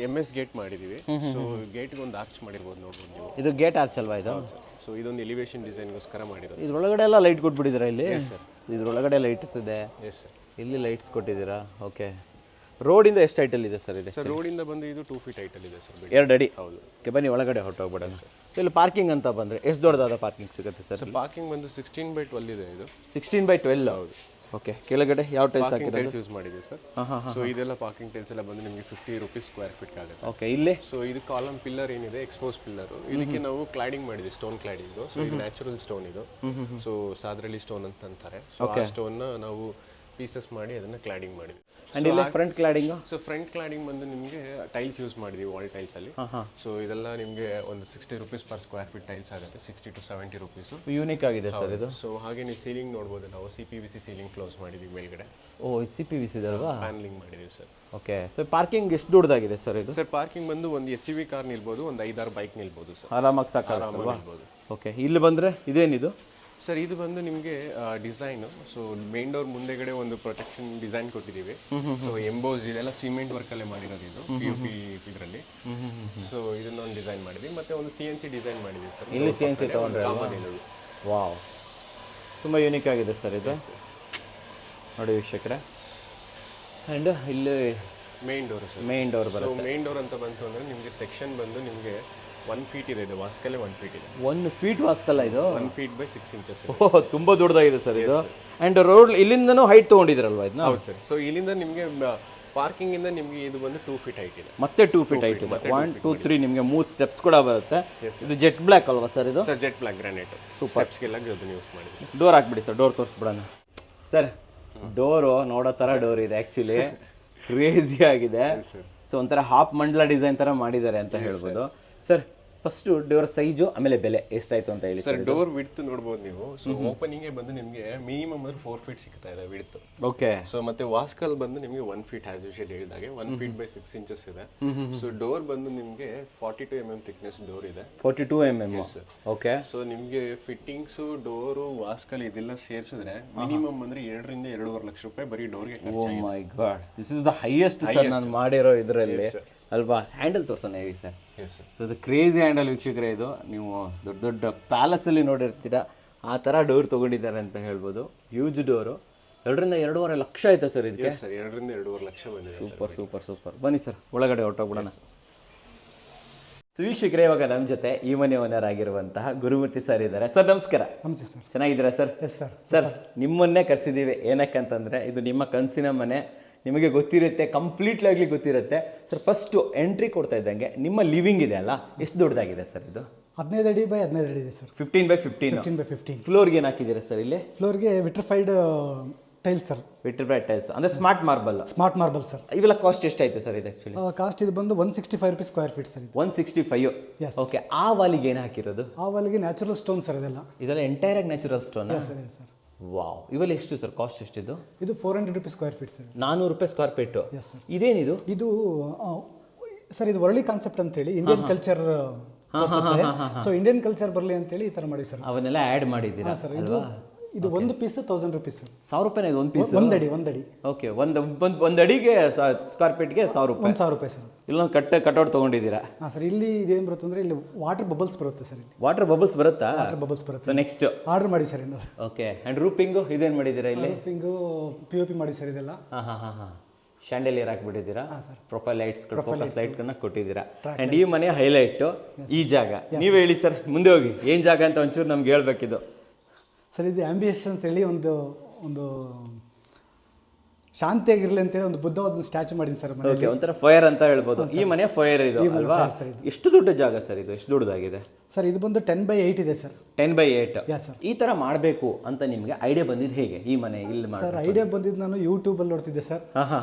MS ಗೇಟ್ ಮಾಡಿದ್ದೀವಿ. ಸೊ ಗೇಟ್ಗೆ ಒಂದು ಆರ್ಚ್ ಮಾಡಿರ್ಬೋದು ನೋಡ್ಬೋದು ನೀವು. ಇದು ಗೇಟ್ ಆರ್ಚ್ ಅಲ್ವಾ ಇದು? ಸೊ ಇದೊಂದು ಎಲಿವೇಶನ್ ಡಿಸೈನ್ಗೋಸ್ಕರ ಮಾಡಿರೋದು. ಇದ್ರೊಳಗಡೆ ಎಲ್ಲ ಲೈಟ್ ಕೊಟ್ಬಿಟ್ಟಿದ್ದೀರಾ ಇಲ್ಲಿ? ಇದ್ರೊಳಗಡೆ ಲೈಟ್ಸ್ ಇದೆ, ಎಸ್ ಸರ್. ಇಲ್ಲಿ ಲೈಟ್ಸ್ ಕೊಟ್ಟಿದ್ದೀರಾ. ಓಕೆ ರೋಡಿಂದ ಎಷ್ಟು ಹೈಟಲ್ಲಿ ಇದೆ ಸರ್ ಇದು? ಸರ್ ರೋಡಿಂದ ಬಂದು ಇದು 2 ಫೀಟ್ ಹೈಟಲ್ಲಿ ಇದೆ ಸರ್. 2 ಅಡಿ. ಹೌದು. ಓಕೆ ಬನ್ನಿ ಒಳಗಡೆ ಹೊರಟೋಗ್ಬಿಡೋಣ. ಇಲ್ಲಿ ಪಾರ್ಕಿಂಗ್ ಅಂತ ಬಂದರೆ ಎಷ್ಟು ದೊಡ್ಡದಾದ ಪಾರ್ಕಿಂಗ್ ಸಿಗುತ್ತೆ ಸರ್? ಸೊ ಪಾರ್ಕಿಂಗ್ ಬಂದು 16/12 ಇದೆ ಇದು. 16/12. ಹೌದು. ಓಕೆ ಕೆಳಗಡೆ ಯಾವ ಟೈಲ್ಸ್ ಹಾಕಿರೋದು? ಟೈಲ್ಸ್ ಯೂಸ್ ಮಾಡಿದ್ದೀವಿ ಸರ್. ಸೊ ಇದೆಲ್ಲ ಪಾರ್ಕಿಂಗ್ ಟೈಲ್ಸ್ ಎಲ್ಲ ಬಂದು ನಿಮಗೆ 50 ರೂಪೀಸ್ ಸ್ಕ್ವೇರ್ ಫೀಟ್ ಆಗುತ್ತೆ. ಓಕೆ ಇಲ್ಲಿ ಸೊ ಇದು ಕಾಲಮ್ ಪಿಲ್ಲರ್ ಏನಿದೆ ಎಕ್ಸ್ಪೋಸ್ ಪಿಲ್ಲರ್, ಇದಕ್ಕೆ ನಾವು ಕ್ಲಾಡಿಂಗ್ ಮಾಡಿದ್ವಿ, ಸ್ಟೋನ್ ಕ್ಲಾಡಿಂಗ್. ಸೊ ಇದು ನ್ಯಾಚುರಲ್ ಸ್ಟೋನ್ ಇದು. ಸೊ ಸಾದ್ರಳ್ಳಿ ಸ್ಟೋನ್ ಅಂತ ಅಂತಾರೆ. ಸೊ ಆ ಸ್ಟೋನ್ನ ನಾವು ಪೀಸಸ್ ಮಾಡಿ ಅದನ್ನ ಕ್ಲಾಡಿಂಗ್ ಮಾಡಿದ್ವಿ. ಅಂಡ್ ಇಲ್ಲಿ front cladding. So front cladding ಬಂದು ನಿಮಗೆ ಟೈಲ್ಸ್ ಯೂಸ್ ಮಾಡಿದ್ವಿ, ವಾಲ್ ಟೈಲ್ಸ್ ಅಲ್ಲಿ. ಸೊ ಇದೆಲ್ಲ ನಿಮಗೆ ಒಂದು 60 rupees per square feet tiles ಆಗುತ್ತೆ, 60 to 70 ರೂಪೀಸ್. ಯೂನಿಕ್ ಆಗಿದೆ ಸರ್ ಇದು. ಸೊ ಹಾಗೆ ನೀವು ಸೀಲಿಂಗ್ ನೋಡ್ಬೋದು, ನಾವು CPVC ಸೀಲಿಂಗ್ ಕ್ಲೋಸ್ ಮಾಡಿದ್ವಿ ಮೇಲ್ಗಡೆ. ಓ ಇದು CPVC ಇದಲ್ವಾ? ಪ್ಯಾನಲಿಂಗ್ ಮಾಡಿದೀವಿ ಸರ್. ಓಕೆ ಸೊ ಪಾರ್ಕಿಂಗ್ ಎಷ್ಟು ದೊಡ್ಡದಾಗಿದೆ ಸರ್ ಇದು? ಸರ್ ಪಾರ್ಕಿಂಗ್ ಬಂದು ಒಂದು SUV ಕಾರ್ ನಿಲ್ಬೋದು, ಒಂದು 5-6 ಬೈಕ್ ನಿಲ್ಬೋದು ಸರ್. ಆರಾಮಾಗಿ ಸಾಕಾಗಲ್ವಾ? ಓಕೆ ಇಲ್ಲಿ ಬಂದರೆ ಇದೇನಿದು ಸರ್? ಇದು ಬಂದು ನಿಮಗೆ ಡಿಸೈನ್. ಸೊ ಮೇನ್ ಡೋರ್ ಮುಂದೆಗಡೆ ಒಂದು ಪ್ರೊಟೆಕ್ಷನ್ ಡಿಸೈನ್ ಕೊಟ್ಟಿದ್ದೀವಿ. ಸೊ ಎಂಬೋಸ್ ಇದೆಲ್ಲ ಸಿಮೆಂಟ್ ವರ್ಕಲ್ಲೇ ಮಾಡಿರೋದು ಇದು, POP ಇದರಲ್ಲಿ. ಸೊ ಇದನ್ನೊಂದು ಡಿಸೈನ್ ಮಾಡಿದ್ವಿ, ಮತ್ತೆ ಒಂದು CNC ಡಿಸೈನ್ ಮಾಡಿದ್ವಿ ಸರ್. ಇಲ್ಲಿ CNC ತಗೊಂಡ್ರೆ ವಾವ್ ತುಂಬ ಯೂನಿಕ್ ಆಗಿದೆ ಸರ್ ಇದು ನೋಡಿ ವೀಕ್ಷಕರೇ. ಆ್ಯಂಡ್ ಇಲ್ಲಿ main door sir. Main door ಬರುತ್ತೆ. ಸೊ ಮೇನ್ ಡೋರ್ ಅಂತ ಬಂತು ಅಂದರೆ ನಿಮಗೆ ಸೆಕ್ಷನ್ ಬಂದು ನಿಮಗೆ 1 ಫೀಟ್ ಇದೆ, ಇದು ವಾಸ್ಕಲ್ಲೇ 1 ಫೀಟ್ ಇದೆ. 1 ಫೀಟ್ ವಾಸ್ಕಲ್ಲ ಇದು? 1 ಫೀಟ್ ಬೈ 6 ಇಂಚಸ್. ಓಹ್ ತುಂಬ ದೊಡ್ಡದಾಗಿದೆ ಸರ್ ಇದು. ಆ್ಯಂಡ್ ರೋಡ್ ಇಲ್ಲಿಂದನೂ ಹೈಟ್ ತೊಗೊಂಡಿದ್ರಲ್ವಾ ಇದನ್ನ? ಹೌದು ಸರ್. ಸೊ ಇಲ್ಲಿಂದ ನಿಮಗೆ ಪಾರ್ಕಿಂಗ್ ಇಂದ ನಿಮಗೆ ಇದು ಬಂದು 2 ಫೀಟ್ ಹೈಟ್ ಇದೆ. ಮತ್ತೆ 2 ಫೀಟ್ ಹೈಟ್ ಇದೆ. 1 2 3 ನಿಮಗೆ 3 ಸ್ಟೆಪ್ಸ್ ಕೂಡ ಬರುತ್ತೆ. ಇದು ಜೆಟ್ ಬ್ಲ್ಯಾಕ್ ಅಲ್ವಾ ಸರ್ ಇದು? Sir jet black granite. ಸ್ಟೆಪ್ಸ್ಗೆಲ್ಲ ಅದನ್ನ ಯೂಸ್ ಮಾಡಿದ್ವಿ. ಡೋರ್ ಹಾಕ್ಬಿಡಿ ಸರ್, ಡೋರ್ ತೋರಿಸ್ಬಿಡೋಣ ಸರ್. ಡೋರು ನೋಡೋ ಥರ ಡೋರ್ ಇದೆ ಆ್ಯಕ್ಚುಲಿ, ಕ್ರೇಜಿ ಆಗಿದೆ. ಸೊ ಒಂಥರ ಹಾಫ್ ಮಂಡಲ ಡಿಸೈನ್ ಥರ ಮಾಡಿದ್ದಾರೆ ಅಂತ ಹೇಳ್ಬೋದು ಸರ್. ಫಸ್ಟು ಡೋರ್ ಸೈಜು ಆಮೇಲೆ ಬೆಲೆ ಎಷ್ಟಾಯ್ತು ಅಂತ ಹೇಳಿ ಸರ್. ಡೋರ್ ವಿಡ್ತ್ ನೋಡ್ಬೋದು ನೀವು. ಸೊ ಓಪನಿಂಗ್ ಬಂದು ನಿಮಗೆ ಮಿನಿಮಮ್ ಅಂದ್ರೆ 4 ಫೀಟ್ ಸಿಗ್ತಾ ಇದೆ ವಿಡ್ತ್. ಓಕೆ. ಸೊ ಮತ್ತೆ ವಾಸ್ಕಲ್ ಬಂದು ನಿಮಗೆ 1 ಫೀಟ್ ಆಸ್ ಯೂಶುವಲ್ ಹೇಳಿದಾಗೆ 1 ಫೀಟ್ ಬೈ 6 ಇಂಚಸ್ ಇದೆ. ಸೊ ಡೋರ್ ಬಂದು ನಿಮಗೆ 42 mm ಥಿಕ್ನೆಸ್ ಡೋರ್ ಇದೆ. 42 mm. ಓಕೆ. ಸೊ ನಿಮಗೆ ಫಿಟ್ಟಿಂಗ್ಸು, ಡೋರು, ವಾಸ್ಕಲ್ ಇದೆಲ್ಲ ಸೇರಿಸಿದ್ರೆ ಮಿನಿಮಮ್ ಅಂದ್ರೆ 2 ರಿಂದ 2.5 ಲಕ್ಷ ರೂಪಾಯಿ ಬರೀ ಡೋರ್ಗೆ ಖರ್ಚಾಗಿದೆ. Oh my god, this is the highest sir ನಾನು ಮಾಡಿರೋ ಇದರಲ್ಲಿ ಅಲ್ವಾ? ಹ್ಯಾಂಡಲ್ ತೋರ್ಸೋಣ ಹೇಳಿ ಸರ್. ಸೊ ಇದು ಕ್ರೇಜಿ ಹ್ಯಾಂಡಲ್ ವೀಕ್ಷಕರೇ. ಇದು ನೀವು ದೊಡ್ಡ ದೊಡ್ಡ ಪ್ಯಾಲೇಸಲ್ಲಿ ನೋಡಿರ್ತೀರಾ ಆ ಥರ ಡೋರ್ ತೊಗೊಂಡಿದ್ದಾರೆ ಅಂತ ಹೇಳ್ಬೋದು. Huge door. 2 ರಿಂದ 2.5 ಲಕ್ಷ ಆಯ್ತಾ ಸರ್ ಇದಕ್ಕೆ? ಸರ್ 2 ರಿಂದ 2.5 ಲಕ್ಷ ಬಂದಿದೆ. Super super super. ಬನ್ನಿ ಸರ್ ಒಳಗಡೆ ಹೊರಟೋಗ್ಬಿಡೋಣ. ಸೊ ವೀಕ್ಷಕರೇ ಇವಾಗ ನಮ್ಮ ಜೊತೆ ಈ ಮನೆ ಓನರ್ ಆಗಿರುವಂತಹ ಗುರುಮೂರ್ತಿ ಸರ್ ಇದ್ದಾರೆ. ಸರ್ ನಮಸ್ಕಾರ. ನಮಸ್ತೆ ಸರ್. ಚೆನ್ನಾಗಿದ್ದೀರಾ ಸರ್? Yes sir. ಸರ್ ನಿಮ್ಮನ್ನೇ ಕರೆಸಿದ್ದೀವಿ ಏನಕ್ಕಂತಂದರೆ ಇದು ನಿಮ್ಮ ಕನಸಿನ ಮನೆ, ನಿಮಗೆ ಗೊತ್ತಿರುತ್ತೆ, ಕಂಪ್ಲೀಟ್ಲಿ ಆಗಲಿ ಗೊತ್ತಿರುತ್ತೆ. ಸರ್ ಫಸ್ಟು ಎಂಟ್ರಿ ಕೊಡ್ತಾ ಇದ್ದಂಗೆ ನಿಮ್ಮ ಲಿವಿಂಗ್ ಇದೆ ಅಲ್ಲ, ಎಷ್ಟು ದೊಡ್ಡದಾಗಿದೆ ಸರ್ ಇದು? 15 ಅಡಿ ಬೈ 15 ಅಡಿ ಇದೆ ಸರ್. 15/15. 15/15. ಫ್ಲೋರ್ಗೆ ಏನು ಹಾಕಿದ್ದೀರಾ ಸರ್ ಇಲ್ಲಿ? ಫ್ಲೋರ್ಗೆ vitrified tiles sir. Vitrified tiles ಅಂದರೆ smart marble. Smart marble sir. ಇವೆಲ್ಲ ಕಾಸ್ಟ್ ಎಷ್ಟಾಯ್ತು ಸರ್ ಇದು ಆ್ಯಕ್ಚುಲಿ? ಕಾಸ್ಟ್ ಇದು ಬಂದು 165 rupees square feet sir. 165. Yes. Okay. ಆ ವಾಲಿಗೆ ಏನು ಹಾಕಿರೋದು? ಆ ವಾಲಿಗೆ ನ್ಯಾಚುರಲ್ ಸ್ಟೋನ್ ಸರ್ ಇದೆಲ್ಲ. ಇದೆಲ್ಲ ಎಂಟೈರ್ ಆಗಿ natural stone sir. Sir wow. ಇವೆಲ್ಲ ಎಷ್ಟು ಸರ್ ಕಾಸ್ಟ್ ಎಷ್ಟಿದು? ಇದು 400 ರೂಪೀಸ್ ಸ್ಕ್ವೇರ್ ಫೀಟ್ ಸರ್. 400 ರೂಪಾಯಿ ಸ್ಕ್ವೇರ್ ಫೀಟು. Yes sir. ಇದೇನಿದು? ಇದು ಸರ್ ಇದು ವರ್ಲಿ ಕಾನ್ಸೆಪ್ಟ್ ಅಂತೇಳಿ Indian culture. So Indian culture ಬರಲಿ ಅಂತೇಳಿ ಈ ಥರ ಮಾಡಿ ಸರ್. ಅವನ್ನೆಲ್ಲ ಆ್ಯಡ್ ಮಾಡಿದ್ದೀರಾ ಸರ್. ಇದು ಒಂದು ಪೀಸ್ 1000 ರೂಪೀಸ್ ಸರ್. 1000 ರೂಪಾಯಿ ಇದು ಒಂದು ಪೀಸ್? ಒಂದಡಿ. ಓಕೆ. ಒಂದು ಅಡಿಗೆ ಸ್ಕ್ವೇರ್ ಫೀಟ್ಗೆ 1000 ರೂಪಾಯಿ. 1000 ರೂಪಾಯಿ ಸರ್. ಇಲ್ಲೊಂದು ಕಟ್ಔಟ್ ತೊಗೊಂಡಿದ್ದೀರಾ? ಹಾಂ ಸರ್. ಇಲ್ಲಿ ಇದೇನು ಬರುತ್ತೆ ಅಂದರೆ ಇಲ್ಲಿ ವಾಟರ್ ಬಬಲ್ಸ್ ಬರುತ್ತೆ ಸರ್. ಇಲ್ಲಿ ವಾಟರ್ ಬಬಲ್ಸ್ ಬರುತ್ತಾ? ವಾಟರ್ ಬಬಲ್ಸ್ ಬರುತ್ತೆ. ಸೊ ನೆಕ್ಸ್ಟ್ ಆರ್ಡರ್ ಮಾಡಿ ಸರ್ ಇನ್ನು. ಓಕೆ. ಆ್ಯಂಡ್ ರೂಪಿಂಗು ಇದೇನು ಮಾಡಿದ್ದೀರಾ ಇಲ್ಲಿ? ರೂಫಿಂಗು POP ಮಾಡಿ ಸರ್ ಇದೆಲ್ಲ. ಹಾಂ. ಶಾಂಡೆಲಿಯರ್ ಹಾಕ್ಬಿಟ್ಟಿದ್ದೀರಾ, ಪ್ರೊಫೈಲ್ ಲೈಟ್ಸ್ಗಳು, ಫೋಕಸ್ ಲೈಟ್ಗಳನ್ನ ಕೊಟ್ಟಿದ್ದೀರಾ. ಆ್ಯಂಡ್ ಈ ಮನೆ ಹೈಲೈಟು ಈ ಜಾಗ. ನೀವು ಹೇಳಿ ಸರ್, ಮುಂದೆ ಹೋಗಿ ಏನು ಜಾಗ ಅಂತ ಒಂಚೂರು ನಮ್ಗೆ ಹೇಳ್ಬೇಕಿದು. ಸರ್ ಇದು ಆಂಬಿಯಸ್ ಅಂತೇಳಿ ಒಂದು ಶಾಂತಿಯಾಗಿರ್ಲಿ ಅಂತೇಳಿ ಒಂದು ಬುದ್ಧವಾದ ಸ್ಟ್ಯಾಚು ಮಾಡಿದ್ದೀನಿ ಸರ್. ಓಕೆ, ಒಂಥರ ಫೈರ್ ಅಂತ ಹೇಳ್ಬೋದು. ಈ ಮನೆ ಫೈರ್ ಇದು ಅಲ್ವಾ? ಎಷ್ಟು ದೊಡ್ಡ ಜಾಗ ಸರ್ ಇದು? ಎಷ್ಟು ದೊಡ್ಡದಾಗಿದೆ ಸರ್? ಇದು ಬಂದು 10x8 ಇದೆ ಸರ್. 10x8. ಸರ್ ಈ ತರ ಮಾಡಬೇಕು ಅಂತ ನಿಮ್ಗೆ ಐಡಿಯಾ ಬಂದಿದ್ದು ಹೇಗೆ? ಈ ಮನೆ ಇಲ್ಲಿ ಸರ್ ಐಡಿಯಾ ಬಂದಿದ್ದು ನಾನು ಯೂಟ್ಯೂಬಲ್ಲಿ ನೋಡ್ತಿದ್ದೆ ಸರ್.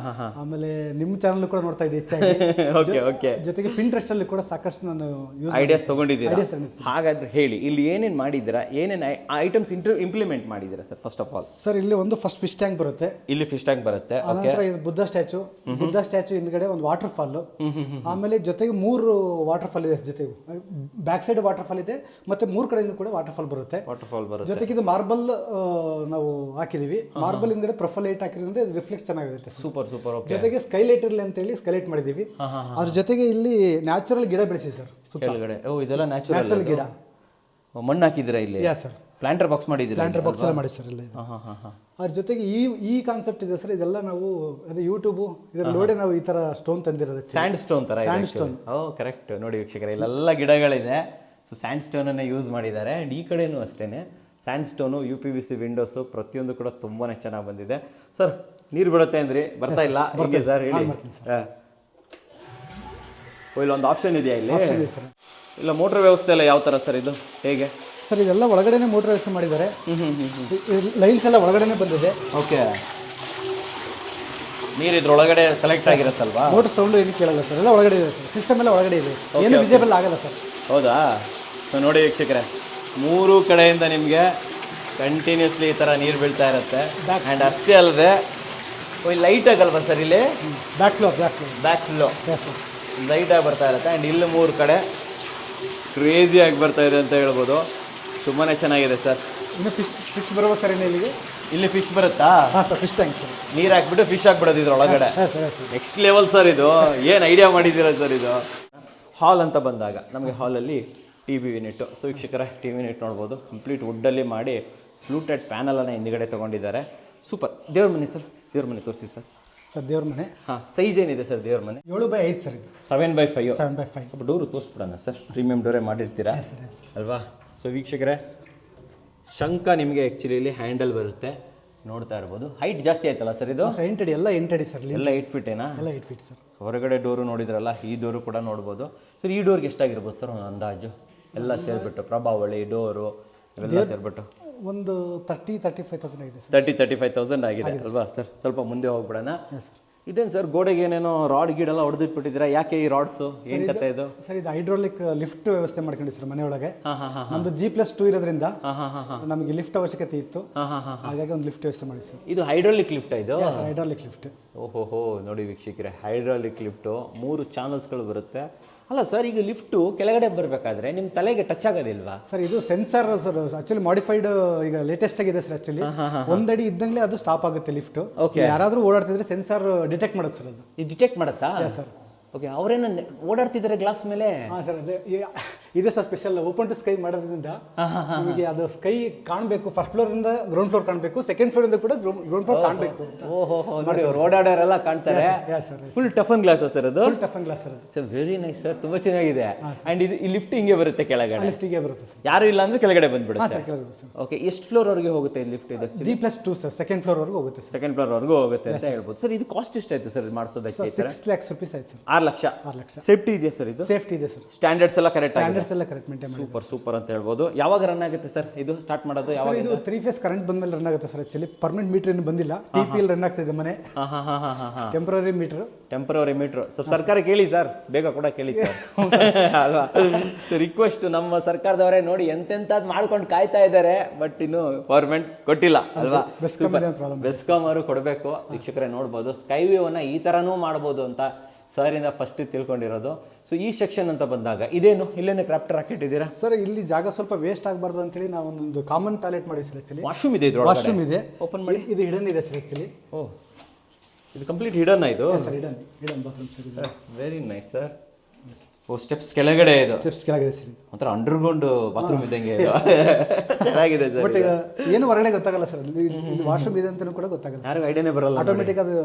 ಆಮೇಲೆ ನಿಮ್ಮ ಚಾನಲ್ ಕೂಡ ನೋಡ್ತಾ ಇದ್ದೆ ಹೆಚ್ಚಾಗಿ. ಓಕೆ. ಜೊತೆಗೆ ಪಿಂಟ್ರೆಸ್ಟ್ ಅಲ್ಲಿ ಕೂಡ ಸಾಕಷ್ಟು ನಾನು ಐಡಿಯಾಸ್ ತಗೊಂಡಿದ್ದೀರಾ. ಹಾಗಾದ್ರೆ ಹೇಳಿ, ಇಲ್ಲಿ ಏನೇನು ಮಾಡಿದ್ದೀರಾ, ಏನೇನು ಐಟಮ್ಸ್ ಇಂಪ್ಲಿಮೆಂಟ್ ಮಾಡಿದ್ದೀರಾ sir? First of all sir ಇಲ್ಲಿ ಒಂದು ಫಸ್ಟ್ ಫಿಶ್ ಟ್ಯಾಂಕ್ ಬರುತ್ತೆ. ಇಲ್ಲಿ ಫಿಶ್ ಟ್ಯಾಂಕ್ ಬರುತ್ತೆ. ಆನಂತರ ಇದು ಬುದ್ಧ ಸ್ಟ್ಯಾಚು ಹಿಂದ್ಗಡೆ ಒಂದು ವಾಟರ್ ಫಾಲ್, ಆಮೇಲೆ ಜೊತೆಗೆ 3 ವಾಟರ್ ಫಾಲ್ ಇದೆ. ಜೊತೆಗೆ ಬ್ಯಾಕ್ ಸೈಡ್ ವಾಟರ್ ಫಾಲ್ ಇದೆ, ಮತ್ತೆ 3 ಕಡೆನೂ ಕೂಡ ವಾಟರ್ ಫಾಲ್ ಬರುತ್ತೆ. ಜೊತೆಗೆ ಇದು ಮಾರ್ಬಲ್ ನಾವು ಹಾಕಿದೀವಿ. ಮಾರ್ಬಲ್ ಹಿಂದ್ಗಡೆ ಪ್ರೊಫೈಲ್ ಲೈಟ್ ಹಾಕಿದ್ರಿಂದ ಇದು ರಿಫ್ಲೆಕ್ಟ್ ಚೆನ್ನಾಗಿರುತ್ತೆ. ಸೂಪರ್. ಜೊತೆಗೆ ಸ್ಕೈಲೈಟ್ ಇರಲಿ ಅಂತ ಹೇಳಿ ಸ್ಕೈಲೈಟ್ ಮಾಡಿದೀವಿ. ಅದ್ರ ಜೊತೆಗೆ ಇಲ್ಲಿ ನ್ಯಾಚುರಲ್ ಗಿಡ ಬೆಳೆಸಿ ಸರ್ ಕೆಳಗಡೆ. ಇದೆಲ್ಲ ನ್ಯಾಚುರಲ್ ಗಿಡ. ಮಣ್ಣು ಹಾಕಿದ್ದೀರಾ ಇಲ್ಲಿ? ಸರ್ ಪ್ಲಾಂಟರ್ ಬಾಕ್ಸ್ ಮಾಡಿದ್ದೀರಾ? ಪ್ಲಾಂಟರ್ ಬಾಕ್ಸ್ ಎಲ್ಲ ಮಾಡಿ ಸರ್. ಇಲ್ಲ ಅದ್ರ ಜೊತೆಗೆ ಈ ಕಾನ್ಸೆಪ್ಟ್ ಇದೆ ಸರ್. ಇದೆಲ್ಲ ನಾವು ಅದು ಯೂಟ್ಯೂಬ್ ಇದ್ರ ನೋಡಿ ನಾವು ಈ ತರ ಸ್ಟೋನ್ ತಂದಿರೋದು. ಸ್ಯಾಂಡ್ ಸ್ಟೋನ್ ತರ. Sandstone. ಕರೆಕ್ಟ್. ನೋಡಿ ವೀಕ್ಷಕರೇ, ಇಲ್ಲೆಲ್ಲ ಗಿಡಗಳಿದೆ. ಸೊ ಸ್ಯಾಂಡ್ ಸ್ಟೋನನ್ನು ಯೂಸ್ ಮಾಡಿದ್ದಾರೆ. ಆ್ಯಂಡ್ ಈ ಕಡೆನೂ ಅಷ್ಟೇ ಸ್ಯಾಂಡ್ ಸ್ಟೋನು, UPVC ವಿಂಡೋಸು, ಪ್ರತಿಯೊಂದು ಕೂಡ ತುಂಬಾ ಚೆನ್ನಾಗಿ ಬಂದಿದೆ. ಸರ್ ನೀರು ಬಿಡುತ್ತೆ ಅಂದ್ರಿ, ಬರ್ತಾ ಇಲ್ಲ ಹೀಗೆ ಸರ್? ಹೇಳಿ. ಇಲ್ಲೊಂದು ಆಪ್ಷನ್ ಇದೆಯಾ ಇಲ್ಲಿ? ಇಲ್ಲ ಮೋಟ್ರ್ ವ್ಯವಸ್ಥೆ ಎಲ್ಲ ಯಾವ ಥರ ಸರ್ ಇದು? ಹೇಗೆ ಸರ್? ಇದೆಲ್ಲ ಒಳಗಡೆನೆ ಮೋಟ್ರ್ ವ್ಯವಸ್ಥೆ ಮಾಡಿದ್ದಾರೆ. ಲೈನ್ಸ್ ಎಲ್ಲ ಒಳಗಡೆನೆ ಬಂದಿದೆ. ಓಕೆ. ನೀರು ಇದ್ರೊಳಗಡೆ ಕಲೆಕ್ಟ್ ಆಗಿರುತ್ತಲ್ವಾ? ಮೋಟ್ರ್ ಸೌಂಡ್ ಏನು ಕೇಳಲ್ಲ ಸರ್. ಎಲ್ಲ ಒಳಗಡೆ ಇದೆ ಸರ್. ಸಿಸ್ಟಮ್ ಎಲ್ಲ ಒಳಗಡೆ ಇದೆ, ಏನು ವಿಸಿಬಲ್ ಆಗಲ್ಲ ಸರ್. ಹೌದಾ? ಸೊ ನೋಡಿ ವೀಕ್ಷಕರೇ, 3 ಕಡೆಯಿಂದ ನಿಮಗೆ ಕಂಟಿನ್ಯೂಸ್ಲಿ ಈ ಥರ ನೀರು ಬೀಳ್ತಾ ಇರುತ್ತೆ. ಆ್ಯಂಡ್ ಅಷ್ಟೇ ಅಲ್ಲದೆ ಲೈಟ್ ಆಗಲ್ವಾ ಸರ್ ಇಲ್ಲಿ? ಬ್ಯಾಕ್ ಫ್ಲೋ ಲೈಟಾಗಿ ಬರ್ತಾ ಇರುತ್ತೆ. ಆ್ಯಂಡ್ ಇಲ್ಲಿ 3 ಕಡೆ ಕ್ರೇಜಿಯಾಗಿ ಬರ್ತಾ ಇದೆ ಅಂತ ಹೇಳ್ಬೋದು. ತುಂಬಾ ಚೆನ್ನಾಗಿದೆ ಸರ್. ಇನ್ನು ಫಿಶ್ ಬರುವ ಸರ್ ಇಲ್ಲಿಗೆ? ಇಲ್ಲಿ ಫಿಶ್ ಬರುತ್ತಾ? ಹಾಂ ಸರ್, ಫಿಶ್ ಟ್ಯಾಂಕ್ ಸರ್. ನೀರು ಹಾಕ್ಬಿಟ್ಟು ಫಿಶ್ ಹಾಕ್ಬಿಡೋದು ಇದ್ರೊಳಗಡೆ. ನೆಕ್ಸ್ಟ್ ಲೆವೆಲ್ ಸರ್ ಇದು. ಏನು ಐಡಿಯಾ ಮಾಡಿದ್ದೀರಾ ಸರ್ ಇದು? ಹಾಲ್ ಅಂತ ಬಂದಾಗ ನಮಗೆ ಹಾಲಲ್ಲಿ TV ಯೂನಿಟ್ಟು. ಸೊ ವೀಕ್ಷಕರ, TV ಯೂನಿಟ್ ನೋಡ್ಬೋದು. ಕಂಪ್ಲೀಟ್ ವುಡ್ಡಲ್ಲಿ ಮಾಡಿ ಫ್ಲೂಟೆಡ್ ಪ್ಯಾನಲನ್ನು ಹಿಂದ್ಗಡೆ ತೊಗೊಂಡಿದ್ದಾರೆ. ಸೂಪರ್. ದೇವ್ರ ಮನೆ ಸರ್, ದೇವ್ರ ಮನೆ ತೋರಿಸಿ ಸರ್. ಸರ್ ದೇವ್ರ ಮನೆ. ಹಾಂ, ಸೈಜ್ ಏನಿದೆ ಸರ್ ದೇವ್ರ ಮನೆ? 7x5 ಸರ್ ಇದು. 7x5. 7x5. ಸ್ವಲ್ಪ ಡೋರು ತೋರಿಸ್ಬಿಡೋಣ ಸರ್. ಪ್ರೀಮಿಯಂ ಡೋರೇ ಮಾಡಿರ್ತೀರಾ ಅಲ್ವಾ? ಸೊ ವೀಕ್ಷಕರೇ, ಶಂಕ ನಿಮಗೆ ಆ್ಯಕ್ಚುಲಿ ಇಲ್ಲಿ ಹ್ಯಾಂಡಲ್ ಬರುತ್ತೆ, ನೋಡ್ತಾ ಇರ್ಬೋದು. ಹೈಟ್ ಜಾಸ್ತಿ ಆಯ್ತಲ್ಲ ಸರ್ ಇದು? 8 ಅಡಿ. ಎಲ್ಲ 8 ಅಡಿ ಸರ್. ಎಲ್ಲ 8 ಫೀಟೇನಾ? ಎಲ್ಲ 8 ಫೀಟ್ ಸರ್. ಹೊರಗಡೆ ಡೋರು ನೋಡಿದ್ರಲ್ಲ, ಈ ಡೋರು ಕೂಡ ನೋಡ್ಬೋದು ಸರ್. ಈ ಡೋರ್ಗೆ ಎಷ್ಟಾಗಿರ್ಬೋದು ಸರ್ ಒಂದು ಅಂದಾಜು? ಎಲ್ಲ ಸೇರಿಬಿಟ್ಟು ಪ್ರಭಾವಳಿ ಡೋರು ಇವೆಲ್ಲ ಸೇರಿಬಿಟ್ಟು ಒಂದು 30-35,000 ಆಗಿದೆ ಸರ್. 35,000 ಆಗಿದೆ ಅಲ್ವಾ ಸರ್? ಸ್ವಲ್ಪ ಮುಂದೆ ಹೋಗ್ಬಿಡೋಣ. ಇದೇನು ಸರ್, ಗೋಡೆಗೆ ಏನೇನೋ ರಾಡ್ ಗೀಡೆಲ್ಲ ಹೊಡೆದಿಟ್ಬಿಟ್ಟಿದ್ದೀರಾ? ಯಾಕೆ ಈ ರಾಡ್ಸು? ಏನು ಕತೆ ಇದು? ಸರ್ ಇದು ಹೈಡ್ರಾಲಿಕ್ ಲಿಫ್ಟ್ ವ್ಯವಸ್ಥೆ ಮಾಡ್ಕೊಂಡು ಸರ್ ಮನೆಯೊಳಗೆ. ನಮ್ದು G+2 ಇರೋದ್ರಿಂದ ನಮಗೆ ಲಿಫ್ಟ್ ಅವಶ್ಯಕತೆ ಇತ್ತು. ಹಾಗಾಗಿ ಒಂದು ಲಿಫ್ಟ್ ವ್ಯವಸ್ಥೆ ಮಾಡಿ ಸರ್. ಇದು ಹೈಡ್ರಾಲಿಕ್ ಲಿಫ್ಟ್? ಇದು ಹೈಡ್ರಾಲಿಕ್ ಲಿಫ್ಟ್. ಓಹೋ, ನೋಡಿ ವೀಕ್ಷಕರೇ, ಹೈಡ್ರಾಲಿಕ್ ಲಿಫ್ಟು. 3 ಚಾನಲ್ಸ್ಗಳು ಬರುತ್ತೆ. ಅಲ್ಲ ಸರ್, ಈಗ ಲಿಫ್ಟು ಕೆಳಗಡೆ ಬರಬೇಕಾದ್ರೆ ನಿಮ್ಮ ತಲೆಗೆ ಟಚ್ ಆಗೋದಿಲ್ವಾ ಸರ್? ಇದು ಸೆನ್ಸರ್ ಸರ್. ಆಕ್ಚುಲಿ ಮಾಡಿಫೈಡ್ ಈಗ ಲೇಟೆಸ್ಟ್ ಆಗಿದೆ ಸರ್. ಆಕ್ಚುಲಿ 1 ಅಡಿ ಇದ್ದಂಗೆ ಅದು ಸ್ಟಾಪ್ ಆಗುತ್ತೆ ಲಿಫ್ಟ್. ಯಾರಾದ್ರೂ ಓಡಾಡ್ತಿದ್ರೆ ಸೆನ್ಸರ್ ಡಿಟೆಕ್ಟ್ ಮಾಡುತ್ತೆ ಸರ್. ಅದು ಇದು ಡಿಟೆಕ್ಟ್ ಮಾಡುತ್ತಾ ಸರ್? ಓಕೆ. ಅವರೇನು ಓಡಾಡ್ತಿದ್ದಾರೆ ಗ್ಲಾಸ್ ಮೇಲೆ? ಹಾಂ ಸರ್, ಅದೇ ಇದೆ sir. Special open to sky ಮಾಡೋದ್ರಿಂದ ನಿಮಗೆ ಅದು ಸ್ಕೈ ಕಾಣಬೇಕು. ಫಸ್ಟ್ ಫ್ಲೋರ್ ಇಂದ ಗ್ರೌಂಡ್ ಫ್ಲೋರ್ ಕಾಣಬೇಕು, ಸೆಕೆಂಡ್ ಫ್ಲೋರ್ ಇಂದ ಕೂಡ ಗ್ರೌಂಡ್ ಫ್ಲೋರ್ ಕಾಣಬೇಕು. ಓಹೋ, ನೋಡಿ ಓಡಾಡೋರೆಲ್ಲ ಕಾಣ್ತಾರೆ. ಫುಲ್ ಟಫನ್ ಗ್ಲಾಸ್ ಸರ್ ಅದು? Full toughen glass sir. Sir very nice sir, ತುಂಬಾ ಚೆನ್ನಾಗಿದೆ. ಅಂಡ್ ಇದು ಈ ಲಿಫ್ಟ್ ಹಿಂಗೆ ಬರುತ್ತೆ ಕೆಳಗಡೆ? ಲಿಫ್ಟ್ ಹಿಂಗೆ ಬರುತ್ತೆ ಸರ್. ಯಾರು ಇಲ್ಲ ಅಂದ್ರೆ ಕೆಳಗಡೆ ಬಂದ್ಬಿಡುತ್ತೆ? ಸರ್ ಕೆಳಗಡೆ ಸರ್. ಓಕೆ. ಎಷ್ಟು ಫ್ಲೋರ್ ವರೆಗೆ ಹೋಗುತ್ತೆ ಈ ಲಿಫ್ಟ್? ಇದು G+2 ಸರ್. ಸೆಕೆಂಡ್ ಫ್ಲೋರ್ ವರೆಗೂ ಹೋಗುತ್ತೆ ಸರ್. ಸೆಕೆಂಡ್ ಫ್ಲೋರ್ ವರೆಗೂ ಹೋಗುತ್ತೆ ಅಂತ ಹೇಳ್ಬೋದು ಸರ್. ಇದು ಕಾಸ್ಟ್ ಎಷ್ಟಾಯ್ತು ಸರ್ ಮಾಡಿಸೋದಕ್ಕೆ? 6 lakhs rupees ಆಯ್ತು ಸರ್. 6 ಲಕ್ಷ. ಸೇಫ್ಟಿ ಇದೆಯಾ ಸರ್ ಇದು? ಸೇಫ್ಟಿ ಇದೆ ಸರ್. ಸ್ಟ್ಯಾಂಡರ್ಡ್ಸ್ ಎಲ್ಲ ಕರೆಕ್ಟ್ ಆಗಿದೆ? ಸ್ಟ್ಯಾಂಡರ್ಡ್ಸ್ ಎಲ್ಲ ಕರೆಕ್ಟ್ ಮೇಂಟೈನ್ ಮಾಡಿ. ಸೂಪರ್ ಅಂತ ಹೇಳ್ಬೋದು. ಯಾವಾಗ ರನ್ ಆಗುತ್ತೆ ಸರ್ ಇದು? ಸ್ಟಾರ್ಟ್ ಮಾಡೋದು ಯಾವಾಗ? ಇದು 3 ಫೇಸ್ ಕರೆಂಟ್ ಬಂದ್ಮೇಲೆ ರನ್ ಆಗುತ್ತೆ ಸರ್. ಆಕ್ಚುಲಿ ಪರ್ಮನೆಂಟ್ ಮೀಟರ್ ಏನು ಬಂದಿಲ್ಲ. TPL ರನ್ ಆಗ್ತಾ ಇದೆ ಮನೆ. Temporary meter. ಸ್ವಲ್ಪ ಸರ್ಕಾರ ಕೇಳಿ ಸರ್, ಬೇಗ ಕೂಡ ಕೇಳಿ ಸರ್ ಅಲ್ವಾ? ಸೊ ರಿಕ್ವೆಸ್ಟ್, ನಮ್ಮ ಸರ್ಕಾರದವರೇ ನೋಡಿ ಎಂತೆಂಥದ್ದು ಮಾಡ್ಕೊಂಡು ಕಾಯ್ತಾ ಇದ್ದಾರೆ, ಬಟ್ ಇನ್ನು ಗೌರ್ಮೆಂಟ್ ಕೊಟ್ಟಿಲ್ಲ ಅಲ್ವಾ? ಬೆಸ್ಕಾಂ ಅವರು ಕೊಡಬೇಕು. ವೀಕ್ಷಕರೇ ನೋಡ್ಬೋದು, ಸ್ಕೈವೇವನ್ನ ಈ ಥರನೂ ಮಾಡ್ಬೋದು ಅಂತ ಸರಿಂದ ಫಸ್ಟ್ ತಿಳ್ಕೊಂಡಿರೋದು. ಸೊ ಈ ಸೆಕ್ಷನ್ ಅಂತ ಬಂದಾಗ ಇದೇನು? ಇಲ್ಲೇನೆ ಕ್ರಾಫ್ಟ್ ರಾಕೆಟ್ ಇದ್ದೀರಾ ಸರ್? ಇಲ್ಲಿ ಜಾಗ ಸ್ವಲ್ಪ ವೇಸ್ಟ್ ಆಗಬಾರ್ದು ಅಂತೇಳಿ ನಾವು ಒಂದು ಕಾಮನ್ ಟಾಯ್ಲೆಟ್ ಮಾಡಿ ಸರ್. ಆಕ್ಚುಲಿ ವಾಶ್ರೂಮ್ ಇದೆ ಇದ್ರೊಳಗೆ? ವಾಶ್ರೂಮ್ ಇದೆ. ಓಪನ್ ಮಾಡಿ. ಇದು ಹಿಡನ್ ಇದೆ ಸರ್ ಆಕ್ಚುಲಿ. ಓ, ಇದು ಕಂಪ್ಲೀಟ್ ಹಿಡನ್ ಇದು? Sir hidden bathroom sir. Very nice sir. Oh steps ಕೆಳಗಡೆ ಇದು ಸ್ಟೆಪ್ಸ್ ಕೆಳಗಿದೆ ಸರ್ ಇದು. ಒಂಥರ ಅಂಡರ್ಗ್ರೌಂಡ್ ಬಾತ್ರೂಮ್ ಇದ್ದಂಗೆ ಇದು ಚೆನ್ನಾಗಿದೆ ಸರ್. ಬಟ್ ಏನು ಹೊರಗಡೆ ಗೊತ್ತಾಗಲ್ಲ ಸರ್, ವಾಶ್ರೂಮ್ ಇದೆ ಅಂತಲೂ ಕೂಡ ಗೊತ್ತಾಗಲ್ಲ, ಯಾರಿಗೂ ಐಡಿಯಾನೇ ಬರಲ್ಲ, ಆಟೋಮೆಟಿಕ್ ಅದು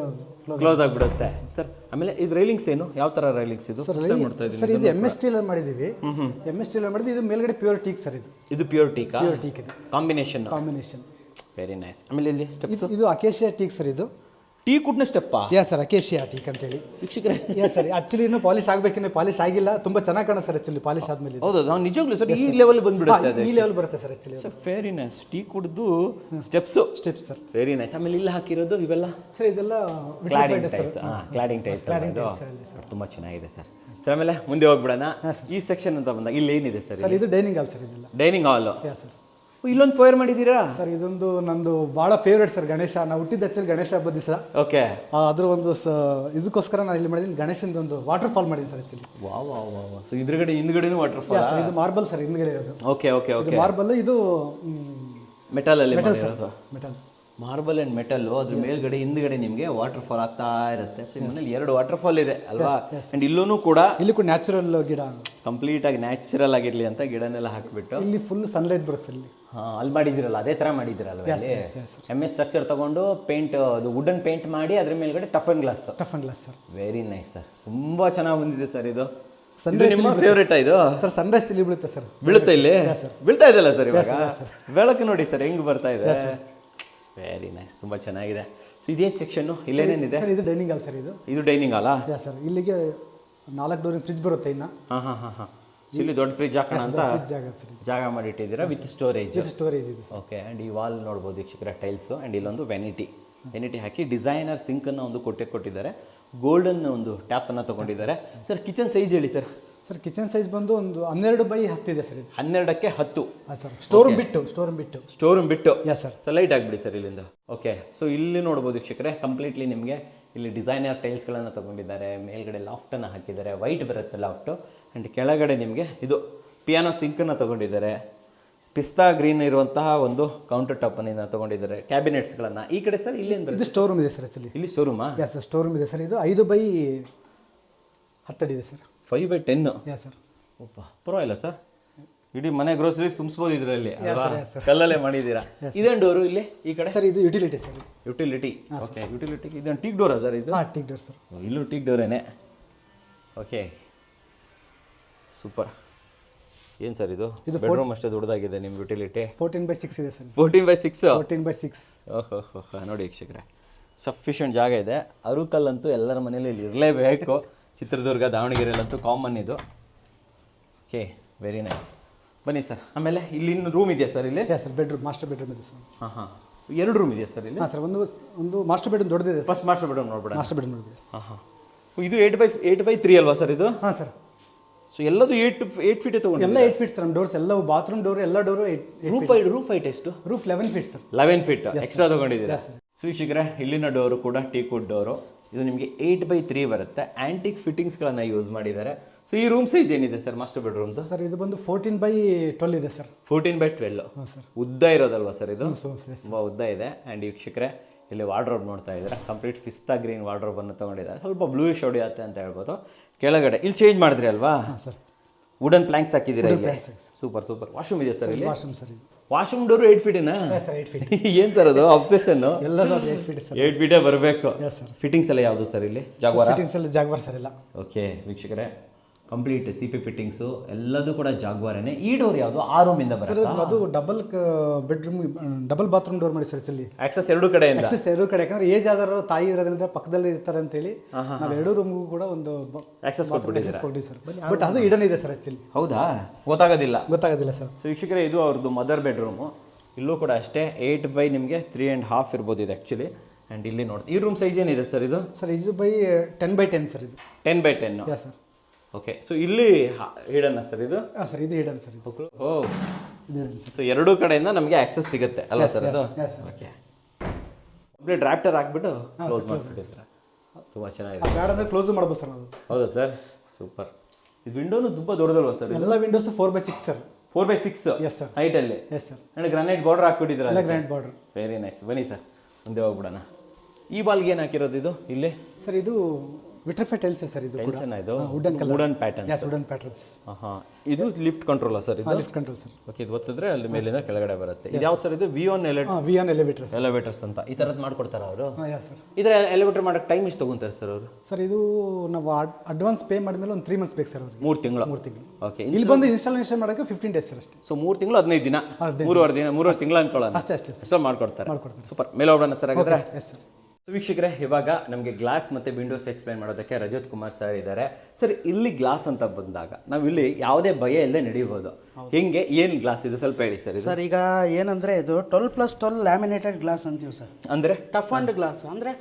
ಕ್ಲೋಸ್ ಆಗಿಬಿಡುತ್ತೆ ಸರ್. ಆಮೇಲೆ ಇದು ರೈಲಿಂಗ್ಸ್ ಏನು, ಯಾವ ಥರ ರೈಲಿಂಗ್ಸ್ ಇದು? ಸರ್ ಇದು MS ಸ್ಟೀಲ್ ಮಾಡಿದ್ದೀವಿ. MS ಸ್ಟೀಲ್ ಮಾಡಿದ್ದು, ಇದು ಮೇಲ್ಗಡೆ ಪ್ಯೂರ್ ಟೀಕ್ ಸರ್. ಇದು ಪ್ಯೂರ್ ಟೀಕಾ? ಪ್ಯೂರ್ ಟೀಕ್ ಇದು ಕಾಂಬಿನೇಷನ್. Very nice. ಆಮೇಲೆ ಇಲ್ಲಿ ಸ್ಟೆಪ್ಸ್, ಇದು ಅಕೇಶಿಯಾ ಟೀಕ್ ಸರ್. ಇದು ಟೀ ಕುಡ್ನ ಸ್ಟೆಪ್ಪಾ? ಯಾ ಸರ್, ಅಕೇಶಿಯಾ ಟೀಕ್ ಅಂತೇಳಿ. ವೀಕ್ಷಕರೇ ಯಾ ಸರ್, ಆಕ್ಚುಲಿ ಇನ್ನೂ ಪಾಲಿಶ್ ಆಗಬೇಕಿನ್ನು ಪಾಲಿಶ್ ಆಗಿಲ್ಲ, ತುಂಬಾ ಚೆನ್ನಾಗಿ ಕಾಣುತ್ತೆ ಸರ್ ಆಕ್ಚುಲಿ ಪಾಲಿಶ್ ಆದ್ಮೇಲೆ. ಹೌದು, ನಾವು ನಿಜವಾಗ್ಲೂ ಸರ್ ಈ ಲೆವೆಲ್ ಬಂದ್ಬಿಡುತ್ತೆ, ಈ ಲೆವೆಲ್ ಬರುತ್ತೆ sir actually. Very nice. Tea ಕುಡ್ದು ಸ್ಟೆಪ್ಸ್ ಸರ್. Very nice. ಆಮೇಲೆ ಇಲ್ಲಿ ಹಾಕಿರೋದು ಇವೆಲ್ಲ ಸರ್, ಇದೆಲ್ಲ ಕ್ಲಾಡಿಂಗ್ ಟೈಲ್ಸ್. ತುಂಬಾ ಚೆನ್ನಾಗಿದೆ ಸರ್. ಸರ್ ಆಮೇಲೆ ಮುಂದೆ ಹೋಗ್ಬಿಡೋಣ. ಈ ಸೆಕ್ಷನ್ ಅಂತ ಬಂದಾಗ ಇಲ್ಲಿ ಏನಿದೆ ಸರ್? ಸರ್ ಇದು ಡೈನಿಂಗ್ ಹಾಲ್ ಸರ್. ಇದೆಲ್ಲ ಡೈನಿಂಗ್ ಹಾಲ್. ಯಾ ಸರ್. ಇಲ್ಲೊಂದು ಪೋಯರ್ ಮಾಡಿದ್ದೀರಾ ಸರ್? ಇದೊಂದು ನಂದು ಭಾಳ ಫೇವ್ರೇಟ್ ಸರ್. ಗಣೇಶ, ನಾವು ಹುಟ್ಟಿದ ಆಕ್ಚುಲಿ ಗಣೇಶ ಹಬ್ಬದ ದಿವಸ. ಓಕೆ. ಅದ್ರ ಒಂದು ಇದಕ್ಕೋಸ್ಕರ ನಾನು ಇಲ್ಲಿ ಮಾಡಿದ್ದೀನಿ, ಗಣೇಶಂದು ಒಂದು ವಾಟರ್ ಫಾಲ್ ಮಾಡಿದ್ದೀನಿ ಸರ್ ಆಕ್ಚುಲಿ. ವಾವ್. ಸೊ ಹಿಂದ್ಗಡೆನೂ ವಾಟರ್ ಫಾಲ್. ಸರ್ ಇದು ಮಾರ್ಬಲ್ ಸರ್, ಹಿಂದ್ಗಡೆ ಇರೋದು. Okay okay okay. ಮಾರ್ಬಲ್, ಇದು ಮೆಟಲ್ ಅಲ್ಲಿ metal sir. Metal, marble and metal. ಅದ್ರ ಮೇಲ್ಗಡೆ ಹಿಂದ್ಗಡೆ ನಿಮಗೆ ವಾಟರ್ ಫಾಲ್ ಆಗ್ತಾ ಇರುತ್ತೆ. ಸೊ ಮನೇಲಿ 2 ವಾಟರ್ ಫಾಲ್ ಇದೆ ಅಲ್ವಾ? ಅಂಡ್ ಇಲ್ಲೂ ಕೂಡ ನ್ಯಾಚುರಲ್ ಗಿಡ, ಕಂಪ್ಲೀಟ್ ಆಗಿ ನ್ಯಾಚುರಲ್ ಆಗಿರ್ಲಿ ಅಂತ ಗಿಡನೆಲ್ಲ ಹಾಕ್ಬಿಟ್ಟು ಇಲ್ಲಿ ಫುಲ್ ಸನ್ಲೈಟ್ ಬರುತ್ತೆ ಇಲ್ಲಿ. ಅಲ್ಲಿ ಮಾಡಿದಿರಲ್ಲ, ಅದೇ ತರ ಮಾಡಿದಿರಲ್ವ? MS ಸ್ಟ್ರಕ್ಚರ್ ತಗೊಂಡು ಪೇಂಟ್, ಅದು ವುಡನ್ ಪೇಂಟ್ ಮಾಡಿ ಅದ್ರ ಮೇಲ್ಗಡೆ tough and glass sir. Very nice sir, ತುಂಬಾ ಚೆನ್ನಾಗಿ ಬಂದಿದೆ ಸರ್. ಇದು ನಿಮ್ಮ ಫೇವರೇಟ್ ಇದು ಸರ್? ಸನ್ರೈಸ್ ಇಲ್ಲಿ ಬೀಳುತ್ತೆ ಸರ್. ಬೀಳುತ್ತೆ ಇಲ್ಲಿ? ಬೀಳ್ತಾ ಇದೆಯಲ್ಲ ಸರ್ ಇವಾಗ? ಬೆಳಕು ನೋಡಿ ಸರ್ ಹೆಂಗ್ ಬರ್ತಾ ಇದೆ. ವೆರಿ ನೈಸ್, ತುಂಬಾ ಚೆನ್ನಾಗಿದೆ. ಸೊ ಇದೇನು ಸೆಕ್ಷನ್, ಇಲ್ಲೇನೇನಿದೆ ಸರ್? ಇದು ಡೈನಿಂಗ್ ಹಾಲ್ ಸರ್. ಇದು ಡೈನಿಂಗ್ ಹಾಲಾ? ಯಾ ಸರ್. ಇಲ್ಲಿಗೆ 4 ಡೋರ್ ಫ್ರಿಜ್ ಬರುತ್ತೆ ಇನ್ನ. ಇಲ್ಲಿ ದೊಡ್ಡ ಫ್ರಿಜ್ ಹಾಕೋಣ ಅಂತ ಜಾಗ ಮಾಡಿ ಇಟ್ಟಿದ್ದೀರಾ, ವಿತ್ ಸ್ಟೋರೇಜ್ ಇದೆ. ಓಕೆ. ಅಂಡ್ ಈ ವಾಲ್ ನೋಡ್ಬೋದು ವೀಕ್ಷಕರ, ಟೈಲ್ಸ್. ಅಂಡ್ ಇಲ್ಲೊಂದು ವೆನಿಟಿ ಹಾಕಿ ಡಿಸೈನರ್ ಸಿಂಕ್ ಅನ್ನ ಒಂದು ಕೊಟ್ಟಿದ್ದಾರೆ. ಗೋಲ್ಡನ್ ಒಂದು ಟ್ಯಾಪ್ ಅನ್ನ ತಗೊಂಡಿದ್ದಾರೆ. ಸರ್ ಕಿಚನ್ ಸೈಜ್ ಹೇಳಿ ಸರ್. ಸರ್ ಕಿಚನ್ ಸೈಜ್ ಬಂದು ಒಂದು 12x10 ಇದೆ ಸರ್. ಇದು 12ಕ್ಕೆ 10 ಸರ್. ಸ್ಟೋರ್ ರೂಮ್ ಬಿಟ್ಟು. ಯಾ ಸರ್. ಸೊ ಲೈಟ್ ಆಗಿಬಿಡಿ ಸರ್ ಇಲ್ಲಿಂದ. ಓಕೆ. ಸೊ ಇಲ್ಲಿ ನೋಡ್ಬೋದು ವೀಕ್ಷಕರೇ, ಕಂಪ್ಲೀಟ್ಲಿ ನಿಮಗೆ ಇಲ್ಲಿ ಡಿಸೈನರ್ ಟೈಲ್ಸ್ಗಳನ್ನು ತಗೊಂಡಿದ್ದಾರೆ. ಮೇಲ್ಗಡೆ ಲಾಫ್ಟನ್ನು ಹಾಕಿದ್ದಾರೆ, ವೈಟ್ ಬರುತ್ತೆ ಲಾಫ್ಟು. ಆ್ಯಂಡ್ ಕೆಳಗಡೆ ನಿಮಗೆ ಇದು ಪಿಯಾನೋ ಸಿಂಕನ್ನು ತಗೊಂಡಿದ್ದಾರೆ. ಪಿಸ್ತಾ ಗ್ರೀನ್ ಇರುವಂತಹ ಒಂದು ಕೌಂಟರ್ ಟಾಪನ್ನು ತಗೊಂಡಿದ್ದಾರೆ. ಕ್ಯಾಬಿನೆಟ್ಸ್ಗಳನ್ನು ಈ ಕಡೆ ಸರ್ ಇಲ್ಲಿ ಇದು ಸ್ಟೋರ್ ರೂಮ್ ಇದೆ ಸರ್ ಆಕ್ಚುಲಿ. ಇಲ್ಲಿ ಸ್ಟೋರ್ ರೂಮಾ? ಯಾ ಸರ್, ಸ್ಟೋರ್ ರೂಮ್ ಇದೆ ಸರ್. ಇದು 5x10 ಇದೆ ಸರ್. 5x10? ಯಾ ಸರ್. ಒಪ್ಪ, ಪರವಾಗಿಲ್ಲ ಸರ್. ಇಡೀ ಮನೆ ಗ್ರೋಸರೀಸ್ ತುಂಬಿಸ್ಬೋದು ಇದರಲ್ಲಿ, ಕಲ್ಲಲ್ಲೇ ಮಾಡಿದ್ದೀರಾ. ಇದೇನು ಡೋರು ಇಲ್ಲಿ ಈ ಕಡೆ ಸರ್? ಇದು utility sir. Utility. Okay. Utility ಇದೇನು ಟೀಕ್ ಡೋರಾ ಸರ್ ಇದು? Teak door sir. ಇಲ್ಲೂ ಟೀಕ್ ಡೋರೇನೆ. Okay, super. ಏನು ಸರ್ ಇದು? ಬೆಡ್ರೂಮ್ ಅಷ್ಟೇ ದೊಡ್ಡದಾಗಿದೆ ನಿಮ್ಮ ಯುಟಿಲಿಟಿ. 14x6 ಇದೆ ಸರ್. 14x6. ಓಹೋ ನೋಡಿ ವೀಕ್ಷಕರೇ, ಸಫಿಷಿಯಂಟ್ ಜಾಗ ಇದೆ. ಅರುಕಲ್ಲಂತೂ ಎಲ್ಲರ ಮನೇಲಿ ಇಲ್ಲಿ ಇರಲೇಬೇಕು. ಚಿತ್ರದುರ್ಗ, ದಾವಣಗೆರೆಯಲ್ಲಂತೂ ಕಾಮನ್ ಇದು. Okay, very nice. ಬನ್ನಿ ಸರ್. ಆಮೇಲೆ ಇಲ್ಲಿ ಇನ್ನು ರೂಮ್ ಇದೆಯಾ ಸರ್? ಇಲ್ಲಿ yeah sir, bedroom, master bedroom ಇದೆ ಸರ್. 2 ರೂಮ್ ಇದೆಯಾ ಸರ್ ಇಲ್ಲಿ? ಹಾಂ ಸರ್. ಒಂದು ಮಾಸ್ಟರ್ ಬೆಡ್ರೂಮ್ ದೊಡ್ಡದಿದೆ. ಫಸ್ಟ್ ಮಾಸ್ಟರ್ ಬೆಡ್ರೂಮ್ ನೋಡ್ಬೇಡ. ಮಾಸ್ಟರ್ ಬೆಡ್ರೂಮ್ ನೋಡ್ಬೇಡಿ. ಇದು 8x3 ಅಲ್ವಾ ಸರ್ ಇದು? ಹಾಂ ಸರ್. ಸೊ ಎಲ್ಲದು 8 ಫೀಟ್ ತಗೊಂಡು ಎಲ್ಲ 8 ಫೀಟ್ ಸರ್. ನಮ್ಮ ಡೋರ್ಸ್ ಎಲ್ಲವೂ, ಬಾತ್ರೂಮ್ ಡೋರ್ ಎಲ್ಲ ಡೋರು 8 ರೂಫ್ ಹೈಟ್ ಎಷ್ಟು? Roof 11 feet sir. 11 feet extra ತಗೊಂಡಿದ್ದೀರಾ. ಸೊ ವೀಕ್ಷಕರೇ, ಇಲ್ಲಿನ ಡೋರು ಕೂಡ ಟೀಕ್ವುಡ್ ಡೋರು. ಇದು ನಿಮಗೆ 8x3 ಬರುತ್ತೆ. ಆಂಟಿಕ್ ಫಿಟ್ಟಿಂಗ್ಸ್ಗಳನ್ನು ಯೂಸ್ ಮಾಡಿದ್ದಾರೆ. ಸೊ ಈ ರೂಮ್ ಸೈಜ್ ಏನಿದೆ ಸರ್ ಮಾಸ್ಟರ್ ಬೆಡ್ರೂಮ್ದು? ಸರ್ ಇದು ಬಂದು 14x12 ಇದೆ ಸರ್. 14x12. ಸರ್. ಉದ್ದ ಇರೋದಲ್ವಾ ಸರ್ ಇದು? ತುಂಬ ಉದ್ದ ಇದೆ. ಆ್ಯಂಡ್ ವೀಕ್ಷಕರೇ, ಇಲ್ಲಿ ವಾರ್ಡ್ರೋಬ್ ನೋಡ್ತಾ ಇದ್ದಾರೆ. ಕಂಪ್ಲೀಟ್ ಪಿಸ್ತಾ ಗ್ರೀನ್ ವಾರ್ಡ್ರೋಬನ್ನು ತೊಗೊಂಡಿದ್ದಾರೆ. ಸ್ವಲ್ಪ ಬ್ಲೂಯಿಶ್ ಹೊಡೆಯುತ್ತೆ ಅಂತ ಹೇಳ್ಬೋದು. ಕೆಳಗಡೆ ಇಲ್ಲಿ ಚೇಂಜ್ ಮಾಡಿದ್ರಿ ಅಲ್ವಾ ಸರ್? ವುಡನ್ ಪ್ಲಾಂಕ್ಸ್ ಹಾಕಿದ್ದೀರಾ ಇಲ್ಲಿ. ಸೂಪರ್. ವಾಶ್ರೂಮ್ ಇದೆ ಸರ್ ಇಲ್ಲಿ? Washroom sir. ಇದು ವಾಶ್ರೂಮ್ ಡೋರು 8 ಫೀಟಿನಾ? Sir, 8 feet. ಏನು ಸರ್ ಅದು ಅಬ್ಸೆಷನ್? ಎಲ್ಲದೂ 8 ಫೀಟ್ ಸರ್. 8 ಫೀಟೇ ಬರಬೇಕು. ಸರ್. ಫಿಟ್ಟಿಂಗ್ಸ್ ಎಲ್ಲ ಯಾವುದು ಸರ್ ಇಲ್ಲಿ? ಜಾಗ್ವಾರ್ ಫಿಟ್ಟಿಂಗ್ಸ್ ಎಲ್ಲ ಜಾಗ್ವಾರ್ ಸರ್ ಎಲ್ಲ. ಓಕೆ ವೀಕ್ಷಕರೇ, ಕಂಪ್ಲೀಟ್ CP ಫಿಟ್ಟಿಂಗ್ಸು ಎಲ್ಲದೂ ಕೂಡ ಜಾಗ್ವಾರೇನೆ. ಈ ಡೋರ್ ಯಾವುದು? ಆ ರೂಮಿಂದ ಬರುತ್ತೆ? ಅದು double bedroom, double bathroom door ಮಾಡಿ ಸರ್. ಇಲ್ಲಿ ಆಕ್ಸೆಸ್ 2 ಕಡೆಯಿಂದ. ಆಕ್ಸೆಸ್ 2 ಕಡೆ, ಯಾಕಂದ್ರೆ ಏಜ್ ಆದವರು ತಾಯಿ ಇರೋದ್ರಿಂದ ಪಕ್ಕದಲ್ಲಿ ಇರ್ತಾರೆ ಅಂತ ಹೇಳಿ ನಾವು 2 ರೂಮ್ಗೂ ಕೂಡ ಒಂದು ಆಕ್ಸೆಸ್ ಕೊಟ್ಬಿಟ್ಟಿದ್ದೀವಿ ಸರ್. ಬಟ್ ಅದು ಇಡನ್ ಇದೆ ಸರ್ ಆಕ್ಚುಲಿ. ಹೌದಾ? ಗೊತ್ತಾಗೋದಿಲ್ಲ ಸರ್. ಸೊ ವೀಕ್ಷಕರೇ, ಇದು ಅವ್ರದ್ದು ಮದರ್ ಬೆಡ್ರೂಮು. ಇಲ್ಲೂ ಕೂಡ ಅಷ್ಟೇ 8 ನಿಮಗೆ 3.5 ಇರ್ಬೋದು ಇದು ಆ್ಯಕ್ಚುಲಿ. ಆ್ಯಂಡ್ ಇಲ್ಲಿ ನೋಡಿ, ಈ ರೂಮ್ ಸೈಜ್ ಏನಿದೆ ಸರ್ ಇದು? ಸರ್ ಇದು 10x10 ಸರ್. ಇದು 10x10. ಯಾ ಸರ್. ಓಕೆ. ಸೊ ಇಲ್ಲಿ ಹಿಡನ್ ಸರ್ ಇದು? ಹಾಂ ಸರ್, ಇದು ಹಿಡನ್ ಸರ್. ಇದು ಇದು ಹಿಡನ್ ಸರ್. ಸೊ 2 ಕಡೆಯಿಂದ ನಮಗೆ ಆಕ್ಸೆಸ್ ಸಿಗುತ್ತೆ ಅಲ್ವಾ ಸರ್ ಅದು? ಓಕೆ. ಕಂಪ್ಲೀಟ್ ರ್ಯಾಪ್ಟರ್ ಹಾಕ್ಬಿಟ್ಟು ಕ್ಲೋಸ್ ಮಾಡಿಬಿಟ್ಟಿದ್ದೀರಾ. ತುಂಬ ಚೆನ್ನಾಗಿದೆ. ಬ್ಯಾಡ ಅಂದರೆ ಕ್ಲೋಸ್ ಮಾಡ್ಬೋದು ಸರ್ ನಾವು. ಹೌದಾ ಸರ್? ಸೂಪರ್. ಇದು ವಿಂಡೋನು ತುಂಬ ದೊಡ್ಡದಲ್ವಾ ಸರ್? ಎಲ್ಲ windows 4x6 sir. 4x6 yes sir. ಹೈಟಲ್ಲಿ? Yes sir. And granite border ಹಾಕ್ಬಿಟ್ಟಿದ್ದೀರಾ? ಎಲ್ಲ ಗ್ರಾನೈಟ್ ಬಾರ್ಡರ್. Very nice. ಬನ್ನಿ ಸರ್, ಮುಂದೆ ಹೋಗ್ಬಿಡೋಣ. ಈ ಬಾಲ್ಗೆ ಏನು ಹಾಕಿರೋದು ಇದು ಇಲ್ಲಿ? ಸರ್ ಇದು ವಿಟ್ರಿಫೈ ಟೈಲ್ಸ್ ಸರ್ ಇದು ಕೂಡ ಇದು wooden colour wooden pattern. Yes wooden patterns. ಇದು ಲಿಫ್ಟ್ ಕಂಟ್ರೋಲ್ ಸರ್ ಇದು? Lift control sir. ಓಕೆ, ಇದು ಒತ್ತಿದ್ರೆ ಅಲ್ಲಿ ಮೇಲಿಂದ ಕೆಳಗಡೆ ಬರುತ್ತೆ. ಇದು ಯಾವ ಸರ್ ಇದು? ವಿಯಾನ್ ಎಲಿವೇಟರ್ಸ್. ಎಲಿವೇಟರ್ಸ್ ಅಂತ ಈ ಥರದ್ದು ಮಾಡ್ಕೊಡ್ತಾರ ಅವರು? Yes sir. ಇದರ ಎಲಿವೇಟರ್ ಮಾಡೋಕ್ಕೆ ಟೈಮ್ ಎಷ್ಟು ತಗೊಂತಾರೆ ಸರ್ ಅವರು? ಸರ್ ಇದು ನಾವು ಅಡ್ವಾನ್ಸ್ ಪೇ ಮಾಡಿದ್ಮೇಲೆ ಒಂದು 3 ಮಂತ್ಸ್ ಬೇಕು ಸರ್ ಅವ್ರಿಗೆ. 3 ತಿಂಗಳು. 3 ತಿಂಗಳು. ಓಕೆ, ಇಲ್ಲಿ ಬಂದು ಇನ್ಸ್ಟಾಲೇಷನ್ ಮಾಡೋಕ್ಕೆ 15 ಡೇಸ್ ಸರ್ ಅಷ್ಟೇ. ಸೊ 3 ತಿಂಗಳು 15 ದಿನ, 3 ದಿನ 3 ತಿಂಗಳು ಅನ್ಕೊಳ್ಳೋಣ ಅಷ್ಟೇ ಸರ್. ಅಷ್ಟೇ ಮಾಡ್ಕೊಡ್ತಾರೆ. ಸೂಪರ್. ಮೇಲೆ ಹೋಗೋಣ ಸರ್ ಹಾಗಾದ್ರೆ. Yes sir. ವೀಕ್ಷಕರೇ, ಇವಾಗ ನಮಗೆ ಗ್ಲಾಸ್ ಮತ್ತು ವಿಂಡೋಸ್ ಎಕ್ಸ್ಪ್ಲೈನ್ ಮಾಡೋದಕ್ಕೆ ರಜತ್ ಕುಮಾರ್ ಸರ್ ಇದ್ದಾರೆ. ಸರ್, ಇಲ್ಲಿ ಗ್ಲಾಸ್ ಅಂತ ಬಂದಾಗ ನಾವು ಇಲ್ಲಿ ಯಾವುದೇ ಭಯ ಇಲ್ಲದೆ ನಡೆಯಬಹುದು. ಹೆಂಗೆ, ಏನು ಗ್ಲಾಸ್ ಇದು ಸ್ವಲ್ಪ ಹೇಳಿ ಸರ್. ಸರ್ ಈಗ ಏನಂದರೆ ಇದು 12+12 ಲ್ಯಾಮಿನೇಟೆಡ್ ಗ್ಲಾಸ್ ಅಂತೀವಿ ಸರ್. ಅಂದರೆ ಟಫ್ ಅಂಡ್ ಗ್ಲಾಸ್ ಅಂದರೆ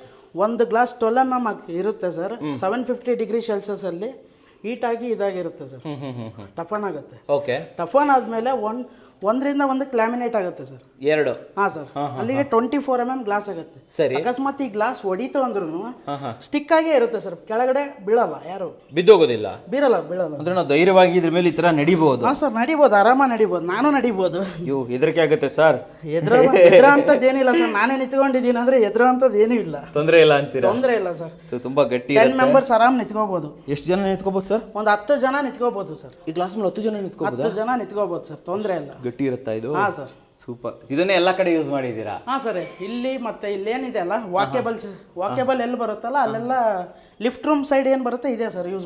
ಒಂದು ಗ್ಲಾಸ್ 12 mm ಇರುತ್ತೆ ಸರ್. 750 ಡಿಗ್ರಿ ಸೆಲ್ಸಿಯಸಲ್ಲಿ ಹೀಟಾಗಿ ಇದಾಗಿರುತ್ತೆ ಸರ್. ಟಫನ್ ಆಗುತ್ತೆ. ಓಕೆ. ಟಫನ್ ಆದಮೇಲೆ ಒಂದರಿಂದ ಒಂದಕ್ಕೆ ಲ್ಯಾಮಿನೇಟ್ ಆಗುತ್ತೆ ಸರ್. 2. ಹಾಂ ಸರ್. ಅಲ್ಲಿಗೆ 24 mm ಗ್ಲಾಸ್ ಆಗುತ್ತೆ. ಸರಿ. ಅಕಸ್ಮಾತ್ ಈ ಗ್ಲಾಸ್ ಹೊಡಿತು ಅಂದ್ರೂ ಸ್ಟಿಕ್ ಆಗೇ ಇರುತ್ತೆ ಸರ್, ಕೆಳಗಡೆ ಬೀಳಲ್ಲ, ಯಾರು ಬಿದ್ದೋಗೋದಿಲ್ಲ, ಬೀಳಲ್ಲ. ಅಂದ್ರೆ ನಾವು ಧೈರ್ಯವಾಗಿ ಇದ್ರ ಮೇಲೆ ಈ ತರ ನಡಿಬಹುದು. ಹಾಂ ಸರ್, ನಡಿಬೋದು, ಆರಾಮಾಗಿ ನಡಿಬೋದು, ನಾನು ನಡಿಬೋದು. ಇವು ಹೆದರಿಕೆ ಆಗುತ್ತೆ ಸರ್? ಎದುರ ಅಂತದ್ದೇನಿಲ್ಲ ಸರ್, ನಾನೇ ನಿಂತ್ಕೊಂಡಿದ್ದೀನಿ ಅಂದ್ರೆ ಎದುರು ಅಂತದ್ದು ಏನೂ ಇಲ್ಲ, ತೊಂದರೆ ಇಲ್ಲ ಅಂತೀರಾ? ತೊಂದರೆ ಇಲ್ಲ ಸರ್. ಸೊ ತುಂಬಾ ಗಟ್ಟಿ. 10 ಮೆಂಬರ್ಸ್ ಆರಾಮ್ ನಿಂತ್ಕೋಬಹುದು. ಎಷ್ಟು ಜನ ನಿಂತ್ಕೋಬಹುದು ಸರ್? ಒಂದು 10 ಜನ ನಿಂತ್ಕೋಬಹುದು ಸರ್. ಈ ಗ್ಲಾಸ್ ಮೇಲೆ 10 ಜನ ನಿಂತ್ಕೋಬಹುದು? 10 ಜನ ನಿಂತ್ಕೋಬಹುದು ಸರ್, ತೊಂದರೆ ಇಲ್ಲ. ಗಟ್ಟಿ ಇರುತ್ತಾ ಇದು? ಹಾಂ ಸರ್. ಸೂಪರ್. ಇದನ್ನೇ ಎಲ್ಲ ಕಡೆ ಯೂಸ್ ಮಾಡಿದ್ದೀರಾ? ಹಾಂ ಸರ್. ಇಲ್ಲಿ ಮತ್ತೆ ಇಲ್ಲೇನಿದೆ ಅಲ್ಲ ವಾಕೇಬಲ್ ಎಲ್ಲಿ ಬರುತ್ತಲ್ಲ ಅಲ್ಲೆಲ್ಲ ಲಿಫ್ಟ್ ರೂಮ್ ಸೈಡ್ ಏನು ಬರುತ್ತೆ ಇದೆ ಸರ್ ಯೂಸ್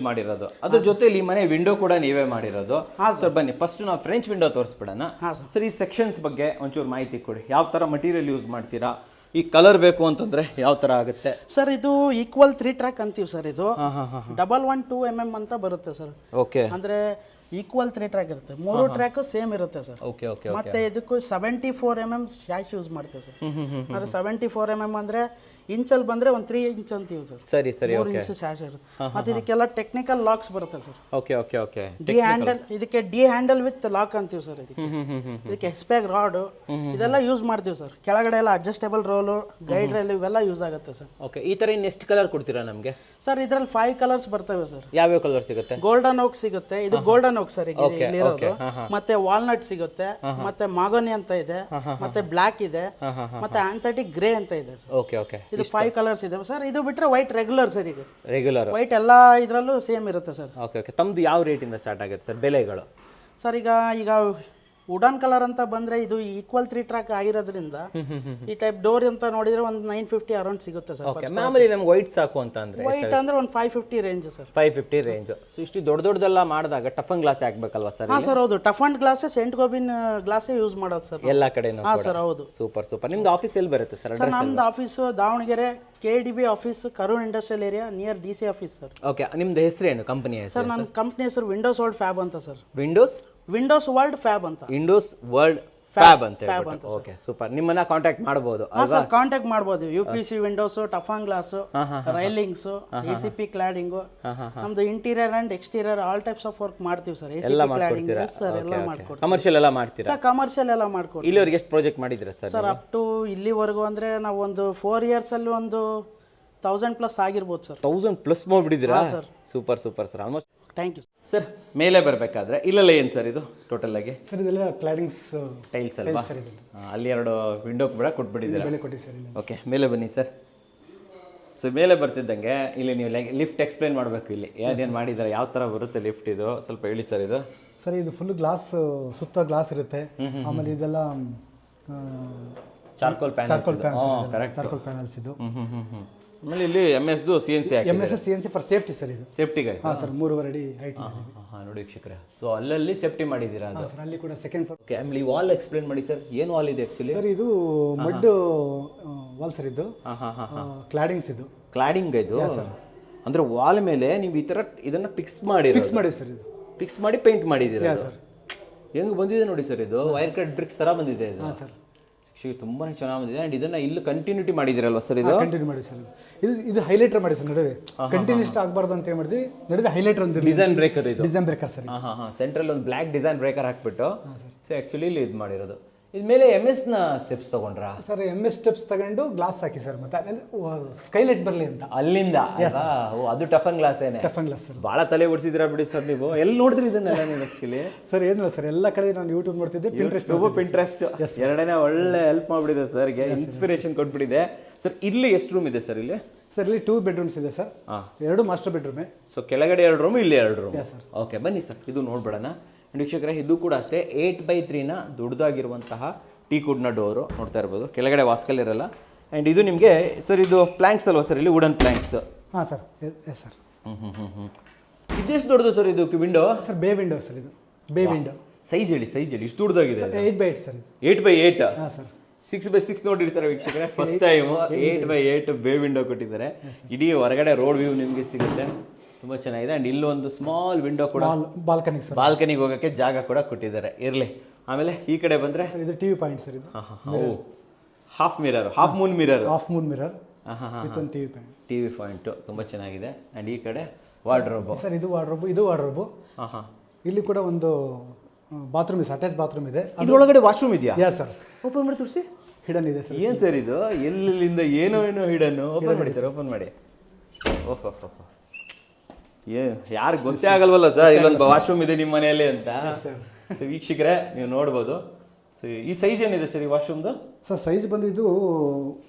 ಮಾಡಿರೋದು. ಅದ್ರ ಜೊತೆಲಿ ಈ ಮನೆ ವಿಂಡೋ ಕೂಡ ನೀವೇ ಮಾಡಿರೋದು. ಸರ್ ಬನ್ನಿ, ಫಸ್ಟ್ ನಾವು ಫ್ರೆಂಚ್ ವಿಂಡೋ ತೋರಿಸ್ಬಿಡೋಣ. ಸರ್, ಈ ಸೆಕ್ಷನ್ಸ್ ಬಗ್ಗೆ ಒಂಚೂರು ಮಾಹಿತಿ ಕೊಡಿ. ಯಾವ ಥರ ಮಟೀರಿಯಲ್ ಯೂಸ್ ಮಾಡ್ತೀರಾ? ಈ ಕಲರ್ ಬೇಕು ಅಂತಂದ್ರೆ ಯಾವ ಥರ ಆಗುತ್ತೆ ಸರ್? ಇದು ಈಕ್ವಲ್ 3 ಟ್ರ್ಯಾಕ್ ಅಂತೀವಿ ಸರ್. ಇದು 112 mm ಅಂತ ಬರುತ್ತೆ ಸರ್. ಓಕೆ. ಅಂದ್ರೆ ಈಕ್ವಲ್ 3 ಟ್ರ್ಯಾಕ್ ಇರುತ್ತೆ, 3 ಟ್ರ್ಯಾಕ್ ಸೇಮ್ ಇರುತ್ತೆ ಸರ್. Okay okay. ಮತ್ತೆ ಇದಕ್ಕೂ 74 mm ಶಾಶ್ ಯೂಸ್ ಮಾಡ್ತೀವಿ ಸರ್. ಅಂದ್ರೆ 74 mm ಅಂದ್ರೆ ಇಂಚಲ್ಲಿ ಬಂದ್ರೆ ಒಂದು 3 ಇಂಚ್ ಅಂತೀವಿ ಸರ್. ಸರಿ ಸರಿ. 3 ಇಂಚ್ ಶಾಶ್ ಇರುತ್ತೆ. ಮತ್ತೆ ಇದಕ್ಕೆಲ್ಲ ಟೆಕ್ನಿಕಲ್ ಲಾಕ್ಸ್ ಬರುತ್ತೆ ಸರ್. Okay okay okay. ಇದಕ್ಕೆ ಡಿ ಹ್ಯಾಂಡಲ್ ವಿತ್ ಲಾಕ್ ಅಂತೀವಿ ಸರ್. ಇದಕ್ಕೆ ಎಸ್ಪ್ಯಾಗ್ ರಾಡ್ ಇದೆಲ್ಲ ಯೂಸ್ ಮಾಡ್ತೀವಿ ಸರ್. ಕೆಳಗಡೆ ಎಲ್ಲ ಅಡ್ಜಸ್ಟೇಬಲ್ ರೋಲು, ಗೈಡ್ ರೈಲ್ ಇವೆಲ್ಲ ಯೂಸ್ ಆಗುತ್ತೆ ಸರ್. ಓಕೆ. ಈ ತರ ಇನ್ನು ಎಷ್ಟು ಕಲರ್ ಕೊಡ್ತೀರಾ ನಮಗೆ? ಸರ್, ಇದ್ರಲ್ಲಿ 5 ಕಲರ್ಸ್ ಬರ್ತವೆ ಸರ್. ಯಾವ್ಯಾವ ಕಲರ್ ಸಿಗುತ್ತೆ? ಗೋಲ್ಡನ್ ಓಕ್ ಸಿಗುತ್ತೆ, ಇದು ಗೋಲ್ಡನ್ ಓಕ್ ಸರ್ ಇಲ್ಲಿರೋದು. ಮತ್ತೆ ವಾಲ್ನಟ್ ಸಿಗುತ್ತೆ, ಮತ್ತೆ ಮಾಗೋನಿ ಅಂತ ಇದೆ, ಮತ್ತೆ ಬ್ಲಾಕ್ ಇದೆ, ಮತ್ತೆ ಆಂಥೆಟಿಕ್ ಗ್ರೇ ಅಂತ ಇದೆ ಸರ್. Okay okay. ಇದು 5 ಕಲರ್ಸ್ ಇದೆ ಸರ್. ಇದು ಬಿಟ್ರೆ ವೈಟ್ ರೆಗ್ಯುಲರ್ ಸರ್. ಈಗ ರೆಗ್ಯುಲರ್ ವೈಟ್ ಎಲ್ಲಾ ಇದ್ರಲ್ಲೂ ಸೇಮ್ ಇರುತ್ತೆ ಸರ್. Okay okay. ತಮ್ದು ಯಾವ ರೇಟಿಂದ ಸ್ಟಾರ್ಟ್ ಆಗುತ್ತೆ ಸರ್ ಬೆಲೆಗಳು? ಸರ್, ಈಗ ವುಡನ್ ಕಲರ್ ಅಂತ ಬಂದ್ರೆ ಇದು ಈಕ್ವಲ್ 3 ಟ್ರ್ಯಾಕ್ ಆಗಿರೋದ್ರಿಂದ ಈ ಟೈಪ್ ಡೋರ್ ಅಂತ ನೋಡಿದ್ರೆ ಒಂದು 950 ಅರೌಂಡ್ ಸಿಗುತ್ತೆ ಸರ್. ಓಕೆ. ಮಾಮೂಲಿ ನಮ್ಗೆ ವೈಟ್ ಸಾಕು ಅಂತ ಅಂದ್ರೆ ವೈಟ್ ಅಂದ್ರೆ ಒಂದು 550 ರೇಂಜ್ ಸರ್. 550 ರೇಂಜ್. ಸೊ ಇಷ್ಟು ದೊಡ್ಡದೆಲ್ಲ ಮಾಡಿದಾಗ ಟಫನ್ ಗ್ಲಾಸ್ ಹಾಕ್ಬೇಕಲ್ವಾ ಸರ್? ಹಾಂ ಸರ್, ಹೌದು. Tough and glass, Saint Gobain ಗ್ಲಾಸೇ ಯೂಸ್ ಮಾಡೋದು ಸರ್ ಎಲ್ಲ ಕಡೆನೂ. ಹಾಂ ಸರ್, ಹೌದು. Super super. ನಿಮ್ದು ಆಫೀಸ್ ಎಲ್ಲಿ ಬರುತ್ತೆ ಸರ್? ಸರ್, ನಮ್ದು office Davanagere KDB office, Karur industrial area near DC office sir. Okay. ನಿಮ್ದು ಹೆಸರೇನು, ಕಂಪನಿ ಹೆಸರು? ಸರ್, ನನ್ನ ಕಂಪ್ನಿ ಹೆಸರು ವಿಂಡೋಸ್ ವರ್ಲ್ಡ್ ಫ್ಯಾಬ್ ಅಂತ ಸರ್. ವಿಂಡೋಸ್ ವರ್ಲ್ಡ್ ಫ್ಯಾಬ್ ಅಂತ. ವಿಂಡೋಸ್ ವರ್ಲ್ಡ್ ಫ್ಯಾಬ್ ಅಂತ. Okay, super. ನಿಮ್ಮನ್ನ ಕಾಂಟ್ಯಾಕ್ಟ್ ಮಾಡಬಹುದು ಸರ್? ಕಾಂಟ್ಯಾಕ್ಟ್ ಮಾಡಬಹುದು. UPC windows, toughen glass, railings, ACP cladding, ನಮ್ದು interior and exterior all types of work ಮಾಡ್ತೀವಿ ಸರ್. ACP ಕ್ಲಾಡಿಂಗ್ ಸರ್ ಎಲ್ಲ ಮಾಡ್ಕೊಡ್ತೀವಿ. ಕಮರ್ಷಿಯಲ್ ಎಲ್ಲ ಮಾಡ್ತೀರಾ ಸರ್? ಕಮರ್ಷಿಯಲ್ ಎಲ್ಲ ಮಾಡ್ಕೊಡ್ತೀವಿ. ಇಲ್ಲಿವರೆಗೆ ಎಷ್ಟು ಪ್ರಾಜೆಕ್ಟ್ ಮಾಡಿದ್ದೀರಾ ಸರ್? ಸರ್, ಅಪ್ ಟು ಇಲ್ಲಿವರೆಗೂ ಅಂದ್ರೆ ನಾವು ಒಂದು 4 ಇಯರ್ಸ್ ಅಲ್ಲಿ ಒಂದು 1000+ ಆಗಿರ್ಬೋದು ಸರ್. 1000+ ಮಾಡ್ಬಿಟ್ಟಿದ್ದೀರಾ sir? Super super sir. Almost. Thank you sir. ಮೇಲೆ ಬರಬೇಕಾದ್ರೆ ಇಲ್ಲೆಲ್ಲ ಏನು ಸರ್ ಇದು ಟೋಟಲ್ ಆಗಿ? ಸರ್, ಇದೆಲ್ಲ ಕ್ಲಾಡಿಂಗ್ಸ್ ಟೈಲ್ಸ್ ಅಲ್ವಾ? ಅಲ್ಲಿ 2 ವಿಂಡೋ ಕೂಡ ಕೊಟ್ಬಿಟ್ಟಿದ್ದೀರಾ? ಓಕೆ. ಮೇಲೆ ಬನ್ನಿ ಸರ್. ಸೊ ಮೇಲೆ ಬರ್ತಿದ್ದಂಗೆ ಇಲ್ಲಿ ನೀವು ಲಿಫ್ಟ್ ಎಕ್ಸ್ಪ್ಲೈನ್ ಮಾಡಬೇಕು. ಇಲ್ಲಿ ಯಾವ್ದೇನು ಮಾಡಿದ್ದಾರೆ, ಯಾವ ಥರ ಬರುತ್ತೆ ಲಿಫ್ಟ್, ಇದು ಸ್ವಲ್ಪ ಹೇಳಿ ಸರ್. ಇದು ಸರ್, ಇದು ಫುಲ್ ಗ್ಲಾಸ್, ಸುತ್ತ ಗ್ಲಾಸ್ ಇರುತ್ತೆ. ಆಮೇಲೆ ಇದೆಲ್ಲ ಚಾರ್ಕೋಲ್ ಪ್ಯಾನಲ್ಸ್ ಇದು. ಆಮೇಲೆ ಇಲ್ಲಿ MS CNC for safety sir. ಇದು ಸೇಫ್ಟಿಗೆ. ಹಾಂ ಸರ್, 3.5 ಅಡಿ ಹೈಟ್. ಹಾಂ, ನೋಡಿ ವೀಕ್ಷಕರೇ. ಸೊ ಅಲ್ಲಲ್ಲಿ ಸೇಫ್ಟಿ ಮಾಡಿದ್ದೀರಾ ಅದು? ಸರ್, ಅಲ್ಲಿ ಕೂಡ ಸೆಕೆಂಡ್ ಫ್ಲೋರ್. ಓಕೆ. ಆಮೇಲೆ ಈ ವಾಲ್ ಎಕ್ಸ್ಪ್ಲೇನ್ ಮಾಡಿ ಸರ್. ಏನು ವಾಲ್ ಇದೆ ಆ್ಯಕ್ಚುಲಿ? ಸರ್, ಇದು ಮಡ್ ವಾಲ್ ಸರ್. ಇದು ಕ್ಲಾಡಿಂಗ್ಸ್. ಇದು ಕ್ಲಾಡಿಂಗ್. ಇದು ಅಂದ್ರೆ ವಾಲ್ ಮೇಲೆ ನೀವು ಈ ಥರ ಇದನ್ನ ಫಿಕ್ಸ್ ಮಾಡಿ ಸರ್. ಇದು ಫಿಕ್ಸ್ ಮಾಡಿ ಪೇಂಟ್ ಮಾಡಿದ್ದೀರಾ ಸರ್? ಹೆಂಗೆ ಬಂದಿದೆ ನೋಡಿ ಸರ್. ಇದು ವೈರ್ ಕಟ್ ಬ್ರಿಕ್ಸ್ ಥರ ಬಂದಿದೆ ಇದು. ಹಾಂ ಸರ್, ತುಂಬಾ ಚೆನ್ನಾಗಿ ಬಂದಿದೆ. ಆ್ಯಂಡ್ ಇದನ್ನ ಇಲ್ಲಿ ಕಂಟಿನ್ಯೂಟಿ ಮಾಡಿದಿರಲ್ವಾ ಸರ್? ಇದು ಕಂಟಿನ್ಯೂ ಮಾಡಿ ಸರ್. ಇದು ಹೈಲೈಟರ್ ಮಾಡಿ ಸರ್. ನಡುವೆ ಕಂಟಿನ್ಯೂಸ್ಟ್ ಆಗಬಾರ್ದು ಅಂತ ಮಾಡಿದ್ವಿ. ನಡುವೆ ಹೈಲೈಟರ್ ಅಂತ ಡಿಸೈನ್ ಬ್ರೇಕರ್. ಇದು ಡಿಸೈನ್ ಬ್ರೇಕರ್ ಸರ್. ಸೆಂಟ್ರಲ್ ಒಂದು ಬ್ಲ್ಯಾಕ್ ಡಿಸೈನ್ ಬ್ರೇಕರ್ ಹಾಕ್ಬಿಟ್ಟು ಸೊ ಆ್ಯಕ್ಚುಲಿ ಇಲ್ಲಿ ಇದು ಮಾಡಿರೋದು. ಇದ್ಮೇಲೆ MS ನ ಸ್ಟೆಪ್ಸ್ ತಗೊಂಡ್ರಾ ಸರ್? MS ಸ್ಟೆಪ್ಸ್ ತಗೊಂಡು ಗ್ಲಾಸ್ ಹಾಕಿ ಸರ್. ಮತ್ತೆ ಸ್ಕೈಲೈಟ್ ಬರಲಿ ಅಂತ ಅಲ್ಲಿಂದ. ಅದು ಟಫನ್ ಗ್ಲಾಸ್ ಏನೇ? Toughen glass sir. ಭಾಳ ತಲೆ ಓಡಿಸಿದಿರಾ ಬಿಡಿ ಸರ್ ನೀವು. ಎಲ್ಲಿ ನೋಡಿದ್ರಿ ಇದನ್ನೆಲ್ಲ ನೀವು ಆ್ಯಕ್ಚುಲಿ? ಸರ್, ಏನಿಲ್ಲ ಸರ್, ಎಲ್ಲ ಕಡೆ ನಾನು ಯೂಟ್ಯೂಬ್ ನೋಡ್ತಿದ್ದೆ. ಪಿಂಟ್ರೆಸ್ಟ್ ಎರಡನೇ ಒಳ್ಳೆ ಹೆಲ್ಪ್ ಮಾಡಿಬಿಟ್ಟಿದೆ ಸರ್ಗೆ, ಇನ್ಸ್ಪಿರೇಷನ್ ಕೊಟ್ಬಿಟ್ಟಿದೆ ಸರ್. ಇಲ್ಲಿ ಎಷ್ಟು ರೂಮ್ ಇದೆ ಸರ್? ಇಲ್ಲಿ ಸರ್ ಇಲ್ಲಿ 2 ಬೆಡ್ರೂಮ್ಸ್ ಇದೆ ಸರ್, 2 ಮಾಸ್ಟರ್ ಬೆಡ್ರೂಮೇ. ಸೊ ಕೆಳಗಡೆ 2 ರೂಮ್, ಇಲ್ಲಿ 2 ರೂಮ್. Yes, sir. ಓಕೆ, ಬನ್ನಿ ಸರ್, ಇದು ನೋಡ್ಬಿಡೋಣ. ಆ್ಯಂಡ್ ವೀಕ್ಷಕರೇ, ಇದು ಕೂಡ ಅಷ್ಟೇ 8x3ನ ದೊಡ್ಡದಾಗಿರುವಂತಹ ಟೀ ಕುಡ್ನ ಡೋರು ನೋಡ್ತಾ ಇರ್ಬೋದು. ಕೆಳಗಡೆ ವಾಸ್ಕಲ್ ಇರಲ್ಲ. ಆ್ಯಂಡ್ ಇದು ನಿಮಗೆ ಸರ್ ಇದು ಪ್ಲ್ಯಾಂಕ್ಸ್ ಅಲ್ವಾ ಸರ್, ಇಲ್ಲಿ ವುಡನ್ ಪ್ಲ್ಯಾಂಕ್ಸ್. ಹಾಂ ಸರ್, ಎಸ್ ಸರ್. ಇದೆಷ್ಟು ದೊಡ್ಡದು ಸರ್ ಇದು ವಿಂಡೋ? ಸರ್ ಬೇ ವಿಂಡೋ ಸರ್, ಇದು ಬೇ ವಿಂಡೋ. ಸೈಜ್ ಹೇಳಿ, ಇಷ್ಟು ದೊಡ್ಡದಾಗಿದೆ. 8x8 ಸರ್ ಇದು. 8x8. ಹಾಂ ಸರ್. 6x6 ನೋಡಿರ್ತಾರೆ ವೀಕ್ಷಕರೇ, ಫಸ್ಟ್ ಟೈಮು 8x8 ಬೇ ವಿಂಡೋ ಕೊಟ್ಟಿದ್ದಾರೆ. ಇಡೀ ಹೊರಗಡೆ ರೋಡ್ ವ್ಯೂ ನಿಮಗೆ ಸಿಗುತ್ತೆ, ತುಂಬ ಚೆನ್ನಾಗಿದೆ. ಆ್ಯಂಡ್ ಇಲ್ಲೊಂದು ಸ್ಮಾಲ್ ವಿಂಡೋ ಕೂಡ, ಬಾಲ್ಕನಿ ಸರ್, ಬಾಲ್ಕನಿಗೆ ಹೋಗೋಕ್ಕೆ ಜಾಗ ಕೂಡ ಕೊಟ್ಟಿದ್ದಾರೆ. ಇರಲಿ. ಆಮೇಲೆ ಈ ಕಡೆ ಬಂದರೆ ಇದು ಟಿವಿ ಪಾಯಿಂಟ್ ಸರ್, ಇದು half mirror, half Moon mirror, half Moon mirror with ಒಂದು ಟಿವಿ ಪಾಯಿಂಟ್. ಟಿವಿ ಪಾಯಿಂಟು ತುಂಬ ಚೆನ್ನಾಗಿದೆ. ಆ್ಯಂಡ್ ಈ ಕಡೆ ವಾರ್ಡ್ರೋಬ್ ಸರ್, ಇದು ವಾರ್ಡ್ರೋಬು. ಇಲ್ಲಿ ಕೂಡ ಒಂದು ಬಾತ್ರೂಮ್ ಇದೆ, ಅಟ್ಯಾಚ್ ಬಾತ್ರೂಮ್ ಇದೆ. ಇದ್ರೊಳಗಡೆ ವಾಶ್ರೂಮ್ ಇದೆಯಾ? ಯಾ ಸರ್. ಓಪನ್ ಮಾಡಿ ತೋರಿಸಿ. ಹಿಡನ್ ಇದೆ ಸರ್. ಏನು ಸರ್ ಇದು, ಎಲ್ಲಿಂದ ಏನೋ ಹಿಡನ್ನು? ಓಪನ್ ಮಾಡಿ ಸರ್, ಓಪನ್ ಮಾಡಿ. ಓಹೋ, ಯಾರು ಗೊತ್ತೇ ಆಗಲ್ವಲ್ಲ ಸರ್ ಇಲ್ಲೊಂದು ವಾಶ್ರೂಮ್ ಇದೆ ನಿಮ್ಮ ಮನೆಯಲ್ಲಿ ಅಂತ. ಸೊ ವೀಕ್ಷಕರೇ, ನೀವು ನೋಡ್ಬೋದು. ಸೊ ಈ ಸೈಜ್ ಏನಿದೆ ಸರ್ ಈ ವಾಶ್ರೂಮ್ದು? ಸರ್ ಸೈಜ್ ಬಂದು ಇದು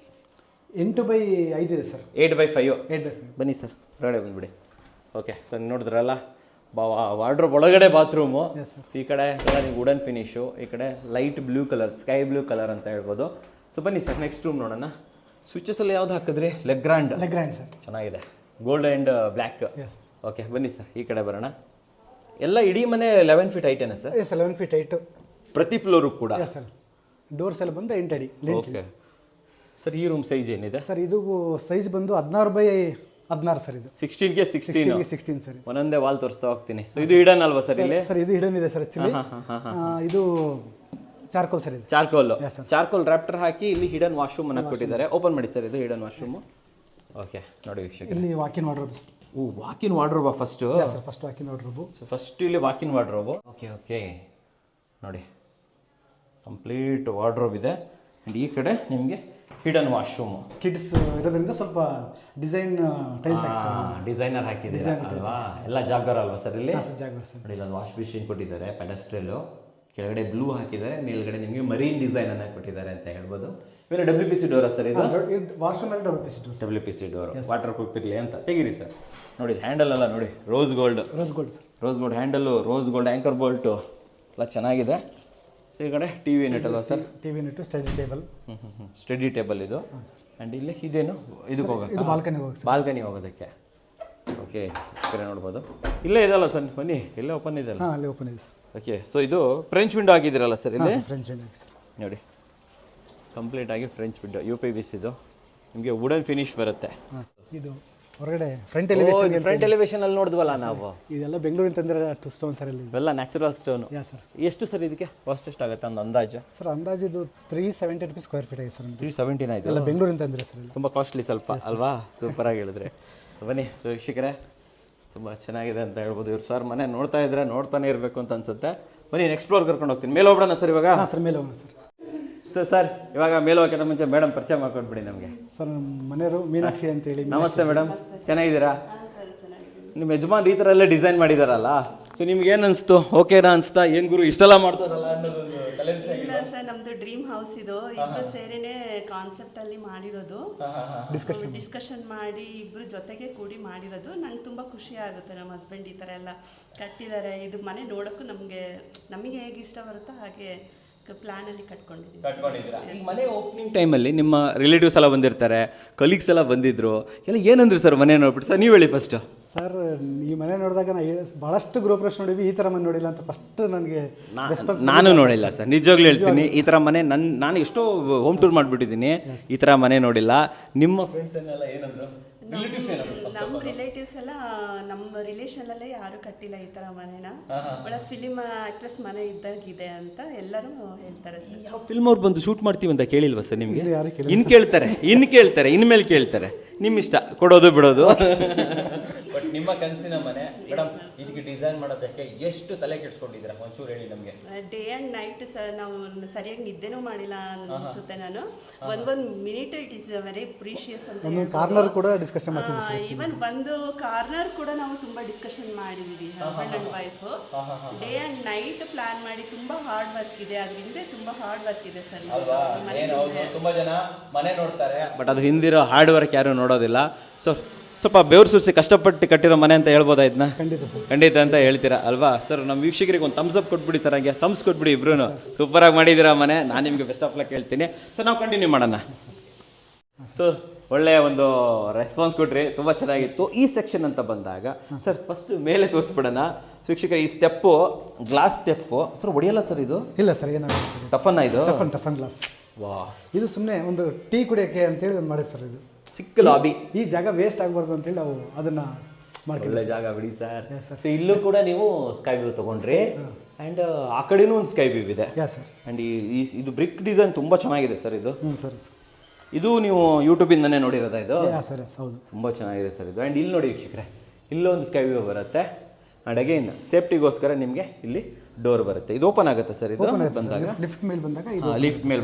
8x5 ಇದೆ ಸರ್. 8x5. ಬನ್ನಿ ಸರ್, ಹೊರಗಡೆ ಬಂದ್ಬಿಡಿ. ಓಕೆ ಸರ್, ನೋಡಿದ್ರಲ್ಲ ವಾರ್ಡ್ರೋಬ್ ಒಳಗಡೆ ಬಾತ್ರೂಮು. ಸೊ ಈ ಕಡೆ ಎಲ್ಲ ನೀವು ವುಡನ್ ಫಿನಿಶು, ಈ ಕಡೆ light blue colour, sky blue colour ಅಂತ ಹೇಳ್ಬೋದು. ಸೊ ಬನ್ನಿ ಸರ್, ನೆಕ್ಸ್ಟ್ ರೂಮ್ ನೋಡೋಣ. ಸ್ವಿಚಸ್ ಎಲ್ಲ ಯಾವ್ದು ಹಾಕಿದ್ರಿ? ಲೆಗ್ರಾಂಡ್ ಸರ್, ಚೆನ್ನಾಗಿದೆ, ಗೋಲ್ಡ್ ಆ್ಯಂಡ್ ಬ್ಲ್ಯಾಕ್. ಓಕೆ ಬನ್ನಿ ಸರ್, ಈ ಕಡೆ ಬರೋಣ. ಎಲ್ಲ ಇಡೀ ಮನೆ 11 ಫೀಟ್ ಹೈಟೇನಾ ಸರ್? ಎಸ್, 11 ಫೀಟ್ ಹೈಟು ಪ್ರತಿ ಫ್ಲೋರು ಕೂಡ. Yes sir. ಡೋರ್ಸ್ ಎಲ್ಲ ಬಂದು 8 ಅಡಿ. ಓಕೆ ಸರ್, ಈ ರೂಮ್ ಸೈಜ್ ಏನಿದೆ ಸರ್? ಇದು ಸೈಜ್ ಬಂದು 16x16 ಸರ್. ಇದು 16ಗೆ 16 ಸರ್. ಒಂದೊಂದೇ ವಾಲ್ ತೋರಿಸ್ತಾ ಹೋಗ್ತೀನಿ. ಸೊ ಇದು ಹಿಡನ್ ಅಲ್ವಾ ಸರ್ ಇಲ್ಲಿ? ಸರ್ ಇದು ಹಿಡನ್ ಇದೆ ಸರ್ ಆಕ್ಚುಲಿ. ಇದು ಚಾರ್ಕೋಲ್ ಸರ್. ಇದು ಚಾರ್ಕೋಲ್ ರ್ಯಾಪ್ಟರ್ ಹಾಕಿ ಇಲ್ಲಿ ಹಿಡನ್ ವಾಶ್ರೂಮ್ ಅನ್ನ ಕೊಟ್ಟಿದ್ದಾರೆ. ಓಪನ್ ಮಾಡಿ ಸರ್, ಇದು ಹಿಡನ್ ವಾಶ್ರೂಮ್. ಓಕೆ ನೋಡಿ ವೀಕ್ಷಕ, ಇಲ್ಲಿ walk-in wardrobe. Walk-in wardrobe first? Sir, first walk-in wardrobe. So first ಇಲ್ಲಿ ವಾಕಿನ್ ವಾರ್ಡ್ರೋಬ್. ಓಕೆ ನೋಡಿ, ಕಂಪ್ಲೀಟ್ ವಾರ್ಡ್ರೋಬ್ ಇದೆ. ಆ್ಯಂಡ್ ಈ ಕಡೆ ನಿಮಗೆ ಹಿಡನ್ ವಾಶ್ರೂಮ್. ಕಿಡ್ಸ್ ಇರೋದ್ರಿಂದ ಸ್ವಲ್ಪ ಡಿಸೈನ್ ಟೈಲ್ಸ್ ಡಿಸೈನರ್ ಹಾಕಿದ್ದಾರೆ ಅಲ್ವಾ? ಎಲ್ಲ ಜಾಗರ್ ಅಲ್ವಾ ಸರ್ ಇಲ್ಲಿ? Jagr sir. ನೋಡಿ, ಇಲ್ಲೊಂದು ವಾಶ್ ಬೇಸಿನ್ ಕೊಟ್ಟಿದ್ದಾರೆ, ಪೆಡಸ್ಟ್ರಲ್ಲು. ಕೆಳಗಡೆ ಬ್ಲೂ ಹಾಕಿದ್ದಾರೆ, ಮೇಲ್ಗಡೆ ನಿಮಗೆ ಮರೀನ್ ಡಿಸೈನ್ ಅನ್ನ ಕೊಟ್ಟಿದ್ದಾರೆ ಅಂತ ಹೇಳ್ಬೋದು. ಇವೆಲ್ಲ WPC ಡೋರಾ ಸರ್? ಇದು ವಾಶ್ರೂಮ್ ಅಲ್ಲಿ WPC ಡೋರ್, ವಾಟರ್ ಪ್ರೂಫ್ ಇರಲಿ ಅಂತ. ತೆಗೀರಿ ಸರ್. ನೋಡಿ ಹ್ಯಾಂಡಲ್ ಎಲ್ಲ ನೋಡಿ, rose gold handle, rose gold anchor Bolt ಎಲ್ಲ ಚೆನ್ನಾಗಿದೆ. ಸೊ ಈ ಕಡೆ ಟಿವಿ ಯೂನಿಟ್ ಅಲ್ವಾ sir? TV unit, study table ಇದು. ಆ್ಯಂಡ್ ಇಲ್ಲಿ ಇದೇನು, ಇದಕ್ಕೆ ಹೋಗೋದು ಬಾಲ್ಕನಿ ಹೋಗೋದಕ್ಕೆ. ಓಕೆ, ನೋಡ್ಬೋದು. ಇಲ್ಲೇ ಇದಲ್ಲ ಸರ್, ಬನ್ನಿ, ಇಲ್ಲೇ ಓಪನ್ ಇದೆ ಅಲ್ಲ? ಅಲ್ಲಿ ಓಪನ್ ಇದೆ ಸರ್. ಓಕೆ, ಸೊ ಇದು ಫ್ರೆಂಚ್ ವಿಂಡೋ ಆಗಿದ್ದೀರಲ್ಲ ಸರ್ ಇಲ್ಲಿ? French window sir. ನೋಡಿ, ಕಂಪ್ಲೀಟ್ ಆಗಿ ಫ್ರೆಂಚ್ ವಿಂಡೋ, UPVC ಇದು. ನಿಮಗೆ ವುಡನ್ ಫಿನಿಶ್ ಬರುತ್ತೆ. ಇದು ಹೊರಗಡೆ ಫ್ರಂಟ್ ಎಲಿವೇಶನ್ ಅಲ್ಲಿ ನೋಡಿದ್ವಲ್ಲ ನಾವು, ಇದೆಲ್ಲ ಬೆಂಗಳೂರಿಂದ ತಂದಿರೋ ಸ್ಟೋನ್ ಸರ್. ಇಲ್ಲಿ ಇವೆಲ್ಲ ನ್ಯಾಚುರಲ್ ಸ್ಟೋನ್. ಸರ್. ಎಷ್ಟು ಸರ್ ಇದಕ್ಕೆ ಕಾಸ್ಟ್ ಎಷ್ಟಾಗುತ್ತೆ ಒಂದು ಅಂದಾಜು? ಸರ್ ಅಂದಾಜು ಇದು 370 ರೂಪೀಸ್ ಸ್ಕ್ವೇರ್ ಫೀಟ್ ಆಗಿದೆ ಸರ್. 370 ಆಯಿತು. ಎಲ್ಲ ಬೆಂಗಳೂರಿಂದ ತಂದಿರೋ ಸರ್. ತುಂಬ ಕಾಸ್ಟ್ಲಿ ಸ್ವಲ್ಪ ಅಲ್ವಾ? ಸೂಪರ್ ಆಗಿ ಹೇಳಿದ್ರೆ. ಬನ್ನಿ, ಸೊ ವೀಕ್ಷಕರೇ, ತುಂಬ ಚೆನ್ನಾಗಿದೆ ಅಂತ ಹೇಳ್ಬೋದು. ಇವ್ರು ಸರ್ ಮನೆ ನೋಡ್ತಾ ಇದ್ರೆ ನೋಡ್ತಾನೆ ಇರಬೇಕು ಅಂತ ಅನ್ಸುತ್ತೆ. ಬನ್ನಿ, ನೆಕ್ಸ್ಟ್ ಫ್ಲೋರ್ ಕರ್ಕೊಂಡು ಹೋಗ್ತೀನಿ. ಮೇಲೆ ಹೋಗ್ಬಿಡೋಣ ಸರ್ ಇವಾಗ? ಸರ್, ಮೇಲೆ ಹೋಗೋಣ ಸರ್. ಸರ್ ಇವಾಗ ಮೇಲೆ ಹೋಗೋಕ್ಕಿಂತ ಮುಂಚೆ ಮೇಡಮ್ ಪರಿಚಯ ಮಾಡ್ಕೊಟ್ಬಿಡಿ ನಮಗೆ. ಸರ್, ನಮ್ಮ ಮನೆಯವರು ಮೀನಾಕ್ಷಿ ಅಂತೇಳಿ. ನಮಸ್ತೆ ಮೇಡಮ್, ಚೆನ್ನಾಗಿದ್ದೀರಾ? ನಿಮ್ಮ ಯಜಮಾನ್ ಈ ಥರ ಎಲ್ಲ ಡಿಸೈನ್ ಮಾಡಿದಾರಲ್ಲ, ಸೊ ನಿಮ್ಗೆ ಏನು ಅನಿಸ್ತು? ಓಕೆನಾ ಅನಿಸ್ತಾ? ಏನು ಗುರು ಇಷ್ಟೆಲ್ಲ ಮಾಡ್ತಾರಲ್ಲ ಅನ್ನೋದೊಂದು ತಲೆಬಿಸಿ? ಇಲ್ಲ ಸರ್, ನಮ್ದು ಡ್ರೀಮ್ ಹೌಸ್ ಇದು. ಇಬ್ರು ಸೇರಿನೇ ಕಾನ್ಸೆಪ್ಟ್ ಅಲ್ಲಿ ಮಾಡಿರೋದು, ಡಿಸ್ಕಷನ್ ಮಾಡಿ ಇಬ್ರು ಜೊತೆಗೆ ಕೂಡಿ ಮಾಡಿರೋದು. ನಂಗೆ ತುಂಬ ಖುಷಿ ಆಗುತ್ತೆ. ನಮ್ಮ ಹಸ್ಬೆಂಡ್ ಈ ಥರ ಎಲ್ಲ ಕಟ್ಟಿದ್ದಾರೆ. ಇದು ಮನೆ ನೋಡೋಕ್ಕೂ ನಮಗೆ ಹೇಗೆ ಇಷ್ಟ ಬರುತ್ತೋ ಹಾಗೆ ಪ್ಲಾನಲ್ಲಿ ಕಟ್ಕೊಂಡಿದ್ದೀರಾ? ಈ ಮನೆ ಓಪನಿಂಗ್ ಟೈಮಲ್ಲಿ ನಿಮ್ಮ ರಿಲೇಟಿವ್ಸ್ ಎಲ್ಲ ಬಂದಿರ್ತಾರೆ, ಕಲೀಗ್ಸ್ ಎಲ್ಲ ಬಂದಿದ್ರು, ಎಲ್ಲ ಏನಂದ್ರು ಸರ್ ಮನೆ ನೋಡ್ಬಿಟ್ಟು? ಸರ್ ನೀವು ಹೇಳಿ ಫಸ್ಟ್. ಸರ್, ಈ ಮನೆ ನೋಡಿದಾಗ ಭಾಳಷ್ಟು ಗೃಹಪ್ರವೇಶ ನೋಡಿವಿ, ಈ ಥರ ಮನೆ ನೋಡಿಲ್ಲ ಅಂತ ಫಸ್ಟ್ ನನಗೆ ನಾನು ನೋಡಿಲ್ಲ ಸರ್, ನಿಜವಾಗ್ಲೂ ಹೇಳ್ತೀನಿ. ಈ ಥರ ಮನೆ ನಾನು ಎಷ್ಟೋ ಹೋಮ್ ಟೂರ್ ಮಾಡಿಬಿಟ್ಟಿದ್ದೀನಿ, ಈ ಥರ ಮನೆ ನೋಡಿಲ್ಲ. ನಿಮ್ಮ ಫ್ರೆಂಡ್ಸ್ ಎಲ್ಲ ಏನಂದ್ರು? ನಮ್ಮ ರಿಲೇಟಿವ್ಸ್ ಎಲ್ಲ ನಮ್ಮ ರಿಲೇಷನಲ್ಲೇ ಯಾರು ಕಟ್ಟಿಲ್ಲ ಈ ಥರ ಮನೆನ. ಒಳ್ಳೆ ಫಿಲಿಮ್ ಆಕ್ಟ್ರೆಸ್ ಮನೆ ಇದ್ದಾಗಿದೆ ಅಂತ ಎಲ್ಲರೂ ಹೇಳ್ತಾರೆ ಸರ್. ಯಾವ ಫಿಲ್ಮ್ ಅವ್ರು ಬಂದು ಶೂಟ್ ಮಾಡ್ತೀವಿ ಅಂತ ಕೇಳಿಲ್ವಾ ಸರ್ ನಿಮಗೆ? ಕೇಳ್ತಾರೆ ಇನ್ಮೇಲೆ ಕೇಳ್ತಾರೆ. ನಿಮ್ಮ ಇಷ್ಟ, ಕೊಡೋದು ಬಿಡೋದು. ಬಟ್ ನಿಮ್ಮ ಕನಸಿನ ಮನೆ ಮೇಡಮ್, ಇದಕ್ಕೆ ಡಿಸೈನ್ ಮಾಡೋದಕ್ಕೆ ಎಷ್ಟು ತಲೆ ಕೆಡಿಸ್ಕೊಂಡಿದ್ದೀರಾ ಒಂಚೂರು ಹೇಳಿ ನಮಗೆ. ಡೇ ಆ್ಯಂಡ್ ನೈಟ್ ನಾವು ಸರಿಯಾಗಿ ನಿದ್ದೆನೂ ಮಾಡಿಲ್ಲ ಅನ್ಸುತ್ತೆ ನಾನು. ಒಂದೊಂದು minute it is very precious ಅಂತ. ಒಂದೊಂದು ಕಾರ್ನರ್ ಕೂಡ ಡಿಸ್ಕಷನ್ ಮಾಡ್ತಿದ್ವಿ. ಈವನ್ ಒಂದು ಕಾರ್ನರ್ ಕೂಡ ನಾವು ತುಂಬಾ ಡಿಸ್ಕಷನ್ ಮಾಡಿದೀವಿ husband and wife. Day and night plan ಮಾಡಿ ತುಂಬಾ ಹಾರ್ಡ್ ವರ್ಕ್ ಇದೆ, ಅದ್ರ ಹಿಂದೆ ತುಂಬಾ ಹಾರ್ಡ್ ವರ್ಕ್ ಇದೆ ಸರ್. ತುಂಬಾ ಜನ ಮನೆ ನೋಡ್ತಾರೆ ಬಟ್ ಅದ್ರ ಹಿಂದಿರೋ ಹಾರ್ಡ್ ವರ್ಕ್ ಯಾರು ನೋಡೋದಿಲ್ಲ. ಸೊ ಸ್ವಲ್ಪ ಬೆವರು ಸುರಿಸಿ ಕಷ್ಟಪಟ್ಟು ಕಟ್ಟಿರೋ ಮನೆ ಅಂತ ಹೇಳ್ಬೋದಾ ಇದನ್ನ? ಖಂಡಿತ ಸರ್, ಖಂಡಿತ ಅಂತ ಹೇಳ್ತೀರಾ ಅಲ್ವಾ ಸರ್? ನಮ್ಮ ವೀಕ್ಷಕರಿಗೆ ಒಂದು ಥಮ್ಸ್ ಅಪ್ ಕೊಟ್ಬಿಡಿ ಸರ್, ಹಾಗೆ ಥಮ್ಸ್ ಕೊಟ್ಬಿಡಿ ಇಬ್ರು. ಸೂಪರಾಗಿ ಮಾಡಿದ್ದೀರಾ ಮನೆ, ನಾನು ನಿಮಗೆ ಬೆಸ್ಟ್ ಆಫ್ ಲಕ್ ಹೇಳ್ತೀನಿ. ಸರ್ ನಾವು ಕಂಟಿನ್ಯೂ ಮಾಡೋಣ. ಸೊ ಒಳ್ಳೆಯ ಒಂದು ರೆಸ್ಪಾನ್ಸ್ ಕೊಟ್ರಿ, ತುಂಬ ಚೆನ್ನಾಗಿತ್ತು. ಈ ಸೆಕ್ಷನ್ ಅಂತ ಬಂದಾಗ ಸರ್ ಫಸ್ಟ್ ಮೇಲೆ ತೋರಿಸ್ಬಿಡೋಣ ವೀಕ್ಷಕರ. ಈ ಸ್ಟೆಪ್ಪು ಗ್ಲಾಸ್ ಸ್ಟೆಪ್ಪು ಸರ್ ಹೊಡೆಯಲ್ಲ ಸರ್ ಇದು? ಇಲ್ಲ ಸರ್, ಏನಾಗಲ್ಲ ಸರ್. ಟಫನ್ನ ಇದು? Toughen glass. ವಾ, ಇದು ಸುಮ್ಮನೆ ಒಂದು ಟೀ ಕುಡಿಯೋಕ್ಕೆ ಅಂತೇಳಿ ಒಂದು ಮಾಡಿದ್ದು ಸರ್. ಇದು ಸಿಕ್ಕ ಲಾಬಿ. ಈ ಜಾಗ ವೇಸ್ಟ್ ಆಗಬಾರ್ದು ಅಂತೇಳಿ ನಾವು ಅದನ್ನ ಮಾಡ್ತೀವಿ. ಒಳ್ಳೆ ಜಾಗ ಬಿಡಿ ಸರ್. ಸೊ ಇಲ್ಲೂ ಕೂಡ ನೀವು ಸ್ಕೈ ವ್ಯೂ ತಗೊಂಡ್ರಿ ಆ್ಯಂಡ್ ಆ ಕಡೆನೂ ಒಂದು ಸ್ಕೈ ವ್ಯೂ ಇದೆ. ಸರ್. ಆ್ಯಂಡ್ ಇದು ಬ್ರಿಕ್ ಡಿಸೈನ್ ತುಂಬ ಚೆನ್ನಾಗಿದೆ ಸರ್ ಇದು. ಸರ್. ಇದು ನೀವು ಯೂಟ್ಯೂಬಿಂದನೇ ನೋಡಿರೋದಾ ಇದು? ಸರ್ ಹೌದು, ತುಂಬ ಚೆನ್ನಾಗಿದೆ ಸರ್ ಇದು. ಆ್ಯಂಡ್ ಇಲ್ಲಿ ನೋಡಿ ವೀಕ್ಷಕರೇ, ಇಲ್ಲೊಂದು ಸ್ಕೈ ವ್ಯೂ ಬರುತ್ತೆ. ಆ್ಯಂಡ್ ಅಗೈನ್ ಸೇಫ್ಟಿಗೋಸ್ಕರ ನಿಮಗೆ ಇಲ್ಲಿ ಡೋರ್ ಬರುತ್ತೆ. ಇದು ಓಪನ್ ಆಗುತ್ತೆ ಸರ್ ಇದು ಬಂದಾಗ? ಲಿಫ್ಟ್ ಮೇಲೆ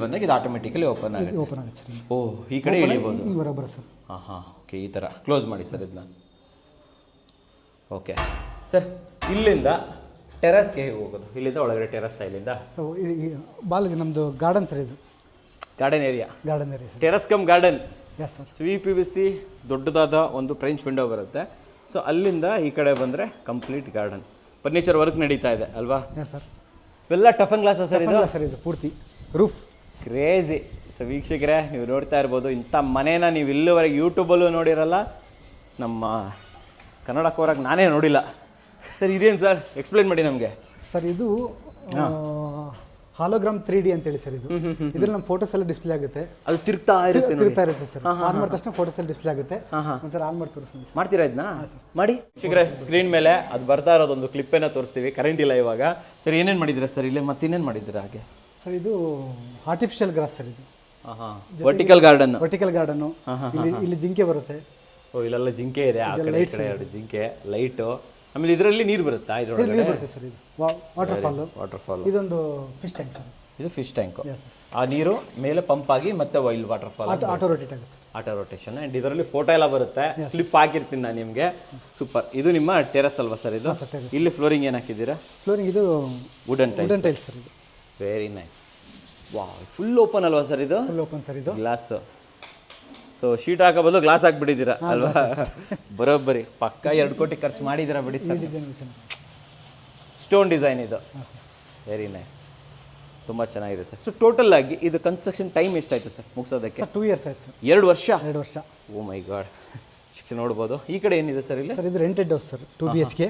ಬಂದಾಗ ಇದು ಆಟೋಮೆಟಿಕಲಿ ಓಪನ್ ಆಗುತ್ತೆ. ಓಪನ್ ಆಗುತ್ತೆ ಸರ್. ಓ, ಈ ಕಡೆ ಇಳಿಬೋದು. ಈ ಬರೋಬ್ಬರ ಸರ್. ಹಾಂ ಓಕೆ, ಈ ಥರ ಕ್ಲೋಸ್ ಮಾಡಿ ಸರ್ ಇದನ್ನ. ಓಕೆ ಸರ್, ಇಲ್ಲಿಂದ ಟೆರಸ್ಗೆ ಹೋಗೋದು? ಇಲ್ಲಿಂದ ಒಳಗಡೆ ಟೆರಸ್ ಇಲ್ಲಿಂದ? ಸೊ ಬಾಲ್ಗೆ ನಮ್ಮದು ಗಾರ್ಡನ್ ಸರ್ ಇದು. Garden area sir. Terrace come garden. Yes sir. VPVC ದೊಡ್ಡದಾದ ಒಂದು ಫ್ರೆಂಚ್ ವಿಂಡೋ ಬರುತ್ತೆ. ಸೊ ಅಲ್ಲಿಂದ ಈ ಕಡೆ ಬಂದರೆ ಕಂಪ್ಲೀಟ್ ಗಾರ್ಡನ್. ಫರ್ನಿಚರ್ ವರ್ಕ್ ನಡೀತಾ ಇದೆ ಅಲ್ವಾ? Yes sir. ಇವೆಲ್ಲ ಟಫನ್ ಗ್ಲಾಸ್ ಸರ್ ಇದು? ಸರ್ ಇದು ಪೂರ್ತಿ ರೂಫ್. ಕ್ರೇಜಿ. ಸೊ ವೀಕ್ಷಕರೇ, ನೀವು ನೋಡ್ತಾ ಇರ್ಬೋದು, ಇಂಥ ಮನೇನ ನೀವು ಇಲ್ಲಿವರೆಗೆ ಯೂಟ್ಯೂಬಲ್ಲೂ ನೋಡಿರಲ್ಲ, ನಮ್ಮ ಕನ್ನಡ ಕೋರಾಗ ನಾನೇ ನೋಡಿಲ್ಲ. ಸರ್ ಇದೇನು ಸರ್, ಎಕ್ಸ್ಪ್ಲೇನ್ ಮಾಡಿ ನಮಗೆ. ಸರ್ ಇದು ಹಾಲೋಗ್ರಾಮ್ 3D ಅಂತೇಳಿ ಸರ್. ಇದು ಇದ್ರಲ್ಲಿ ನಮ್ಮ ಫೋಟೋಸ್ ಎಲ್ಲ ಡಿಸ್ಪ್ಲೇ ಆಗುತ್ತೆ. ಅದು ತಿರ್ತಾ ಇರುತ್ತೆ ಸರ್. ಆನ್ ಮಾಡಿದ ತಕ್ಷಣ ಫೋಟೋಸ್ ಎಲ್ಲ ಡಿಸ್ಪ್ಲೇ ಆಗುತ್ತೆ. ಸರ್ ಆನ್ ಮಾಡಿ ತೋರಿಸ್ತೀನಿ. ಮಾಡ್ತೀರಾ ಇದನ್ನ? ಮಾಡಿ ವೀಕ್ಷಕರೇ, ಸ್ಕ್ರೀನ್ ಮೇಲೆ ಅದು ಬರ್ತಾ ಇರೋದೊಂದು ಕ್ಲಿಪ್ಪನ್ನು ತೋರಿಸ್ತೀವಿ. ಕರೆಂಟ್ ಇಲ್ಲ ಇವಾಗ. ಸರ್ ಏನೇನು ಮಾಡಿದ್ದೀರಾ ಸರ್ ಇಲ್ಲಿ? ಮತ್ತೆ ಇನ್ನೇನು ಮಾಡಿದ್ದೀರಾ ಹಾಗೆ? ಸರ್ ಇದು ಆರ್ಟಿಫಿಷಿಯಲ್ ಗ್ರಾಸ್ ಸರ್. ಇದು ವರ್ಟಿಕಲ್ ಗಾರ್ಡನ್. ಇಲ್ಲಿ ಜಿಂಕೆ ಬರುತ್ತೆ. ಓ, ಇಲ್ಲೆಲ್ಲ ಜಿಂಕೆ ಇದೆ. ಆ ಕಡೆ ಈ ಕಡೆ ಎರಡು ಜಿಂಕೆ, ಲೈಟು. ಆಮೇಲೆ ಇದರಲ್ಲಿ ನೀರು ಬರುತ್ತಾ? ನೀರು ಬರುತ್ತೆ ಸರ್. ಇದು ವಾಟರ್ ಫಾಲ್. ಇದೊಂದು ಫಿಶ್ ಟ್ಯಾಂಕ್ ಸರ್. ಇದು ಫಿಶ್ ಟ್ಯಾಂಕ್. ಆ ನೀರು ಮೇಲೆ ಪಂಪ್ ಆಗಿ ಮತ್ತೆ wild water fall auto rotate ಆಗುತ್ತೆ ಸರ್. ಆಟೋ ರೋಟೇಷನ್. ಆ್ಯಂಡ್ ಇದರಲ್ಲಿ ಫೋಟೋ ಎಲ್ಲ ಬರುತ್ತೆ. ಸ್ಲಿಪ್ ಹಾಕಿರ್ತೀನಿ ನಾನು ನಿಮಗೆ. ಸೂಪರ್. ಇದು ನಿಮ್ಮ ಟೆರಸ್ ಅಲ್ವಾ ಸರ್ ಇದು? ಇಲ್ಲಿ ಫ್ಲೋರಿಂಗ್ ಏನು ಹಾಕಿದ್ದೀರಾ? ಫ್ಲೋರಿಂಗ್ ಇದು ವುಡನ್ ಟೈಲ್ಸ್ ಸರ್. ಇದು ವೆರಿ ನೈಸ್. ವಾ, ಫುಲ್ ಓಪನ್ ಅಲ್ವಾ ಸರ್ ಇದು? ಫುಲ್ ಓಪನ್ ಸರ್ ಇದು. ಗ್ಲಾಸ್. ಸೊ ಶೀಟ್ ಹಾಕೋ ಬದಲು ಗ್ಲಾಸ್ ಹಾಕ್ಬಿಟ್ಟಿದ್ದೀರಾ ಅಲ್ವಾ? ಬರೋಬ್ಬರಿ. ಪಕ್ಕ 2 ಕೋಟಿ ಖರ್ಚು ಮಾಡಿದ್ದೀರಾ ಬಿಡಿ ಸರ್. ಸ್ಟೋನ್ ಡಿಸೈನ್ ಇದು. ವೆರಿ ನೈಸ್, ತುಂಬ ಚೆನ್ನಾಗಿದೆ ಸರ್. ಸೊ ಟೋಟಲ್ ಆಗಿ ಇದು ಕನ್ಸ್ಟ್ರಕ್ಷನ್ ಟೈಮ್ ಎಷ್ಟಾಯಿತು ಸರ್ ಮುಗಿಸೋದಕ್ಕೆ? ಸರ್ 2 ಇಯರ್ಸ್ ಆಯ್ತು ಸರ್. 2 ವರ್ಷ? 2 ವರ್ಷ. ಓ ಮೈ ಗಾಡ್. ನೋಡ್ಬೋದು. ಈ ಕಡೆ ಏನಿದೆ ಸರ್ ಇಲ್ಲಿ? ಸರ್ ಇದು rented house sir. 2 BHK.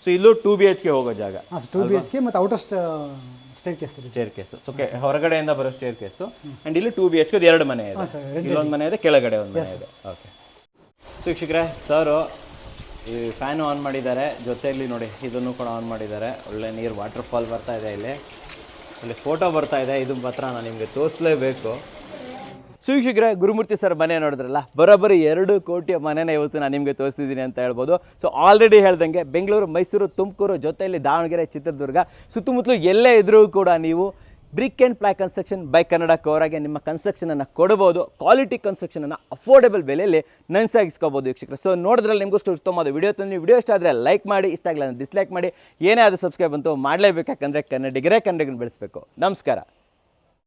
So ಇಲ್ಲೂ 2 BHK ಹೋಗೋ ಜಾಗ? 2 BHK ಮತ್ತು ಔಟರ್ ಸ್ಟೇರ್ ಕೇಸ್. ಓಕೆ, ಹೊರಗಡೆಯಿಂದ ಬರೋ ಸ್ಟೇರ್ ಕೇಸು. ಆ್ಯಂಡ್ ಇಲ್ಲಿ 2 BHK 2 ಮನೆ ಇದೆ. ಇಲ್ಲೊಂದು ಮನೆ ಇದೆ, ಕೆಳಗಡೆ ಒಂದು ಮನೆ ಇದೆ. ಓಕೆ. ಸೊ ವೀಕ್ಷಕರೇ, ಸರ್ ಈ ಫ್ಯಾನು ಆನ್ ಮಾಡಿದ್ದಾರೆ, ಜೊತೆಯಲ್ಲಿ ನೋಡಿ ಇದನ್ನು ಕೂಡ ಆನ್ ಮಾಡಿದ್ದಾರೆ. ಒಳ್ಳೆ ನೀರು ವಾಟರ್ ಫಾಲ್ ಬರ್ತಾ ಇದೆ. ಇಲ್ಲಿ ಫೋಟೋ ಬರ್ತಾ ಇದೆ. ಇದು ಮಾತ್ರ ನಾನು ನಿಮಗೆ ತೋರಿಸಲೇಬೇಕು. ಸೊ ವೀಕ್ಷಕರೇ, ಗುರುಮೂರ್ತಿ ಸರ್ ಮನೆ ನೋಡಿದ್ರಲ್ಲ, ಬರೋಬ್ಬರಿ 2 ಕೋಟಿಯ ಮನೆನ ಇವತ್ತು ನಾನು ನಿಮಗೆ ತೋರಿಸ್ತಿದ್ದೀನಿ ಅಂತ ಹೇಳ್ಬೋದು. ಸೊ ಆಲ್ರೆಡಿ ಹೇಳ್ದಂಗೆ ಬೆಂಗಳೂರು, ಮೈಸೂರು, ತುಮಕೂರು, ಜೊತೆಯಲ್ಲಿ ದಾವಣಗೆರೆ, ಚಿತ್ರದುರ್ಗ ಸುತ್ತಮುತ್ತಲು ಎಲ್ಲೇ ಇದ್ರೂ ಕೂಡ ನೀವು brick and ply construction by Kannada ಕೋರಾಗೆ ನಿಮ್ಮ ಕನ್ಸ್ಟ್ರಕ್ಷನನ್ನು ಕೊಡ್ಬೋದು. ಕ್ವಾಲಿಟಿ ಕನ್ಸ್ಟ್ರಕ್ಷನನ್ನು ಅಫೋರ್ಡೆಬಲ್ ಬೆಲೆಯಲ್ಲಿ ನನ್ಸಾಗಿಸ್ಕೋಬೋದು ವೀಕ್ಷಕರು. ಸೊ ನೋಡಿದ್ರಲ್ಲಿ ನಿಮಗೋಸ್ಕರ ಉತ್ತಮವಾದ ವಿಡಿಯೋ ತಂದು, ವಿಡಿಯೋ ಇಷ್ಟ ಆದರೆ ಲೈಕ್ ಮಾಡಿ, ಇಷ್ಟ ಆಗಲ್ಲ ಡಿಸ್ಲೈಕ್ ಮಾಡಿ. ಏನೇ ಆದರೂ ಸಬ್ಸ್ಕ್ರೈಬ್ ಅಂತೂ ಮಾಡಲೇಬೇಕು, ಯಾಕಂದರೆ ಕನ್ನಡಿಗರೇ ಕನ್ನಡಿಗರನ್ನು ಬೆಳೆಸಬೇಕು. ನಮಸ್ಕಾರ.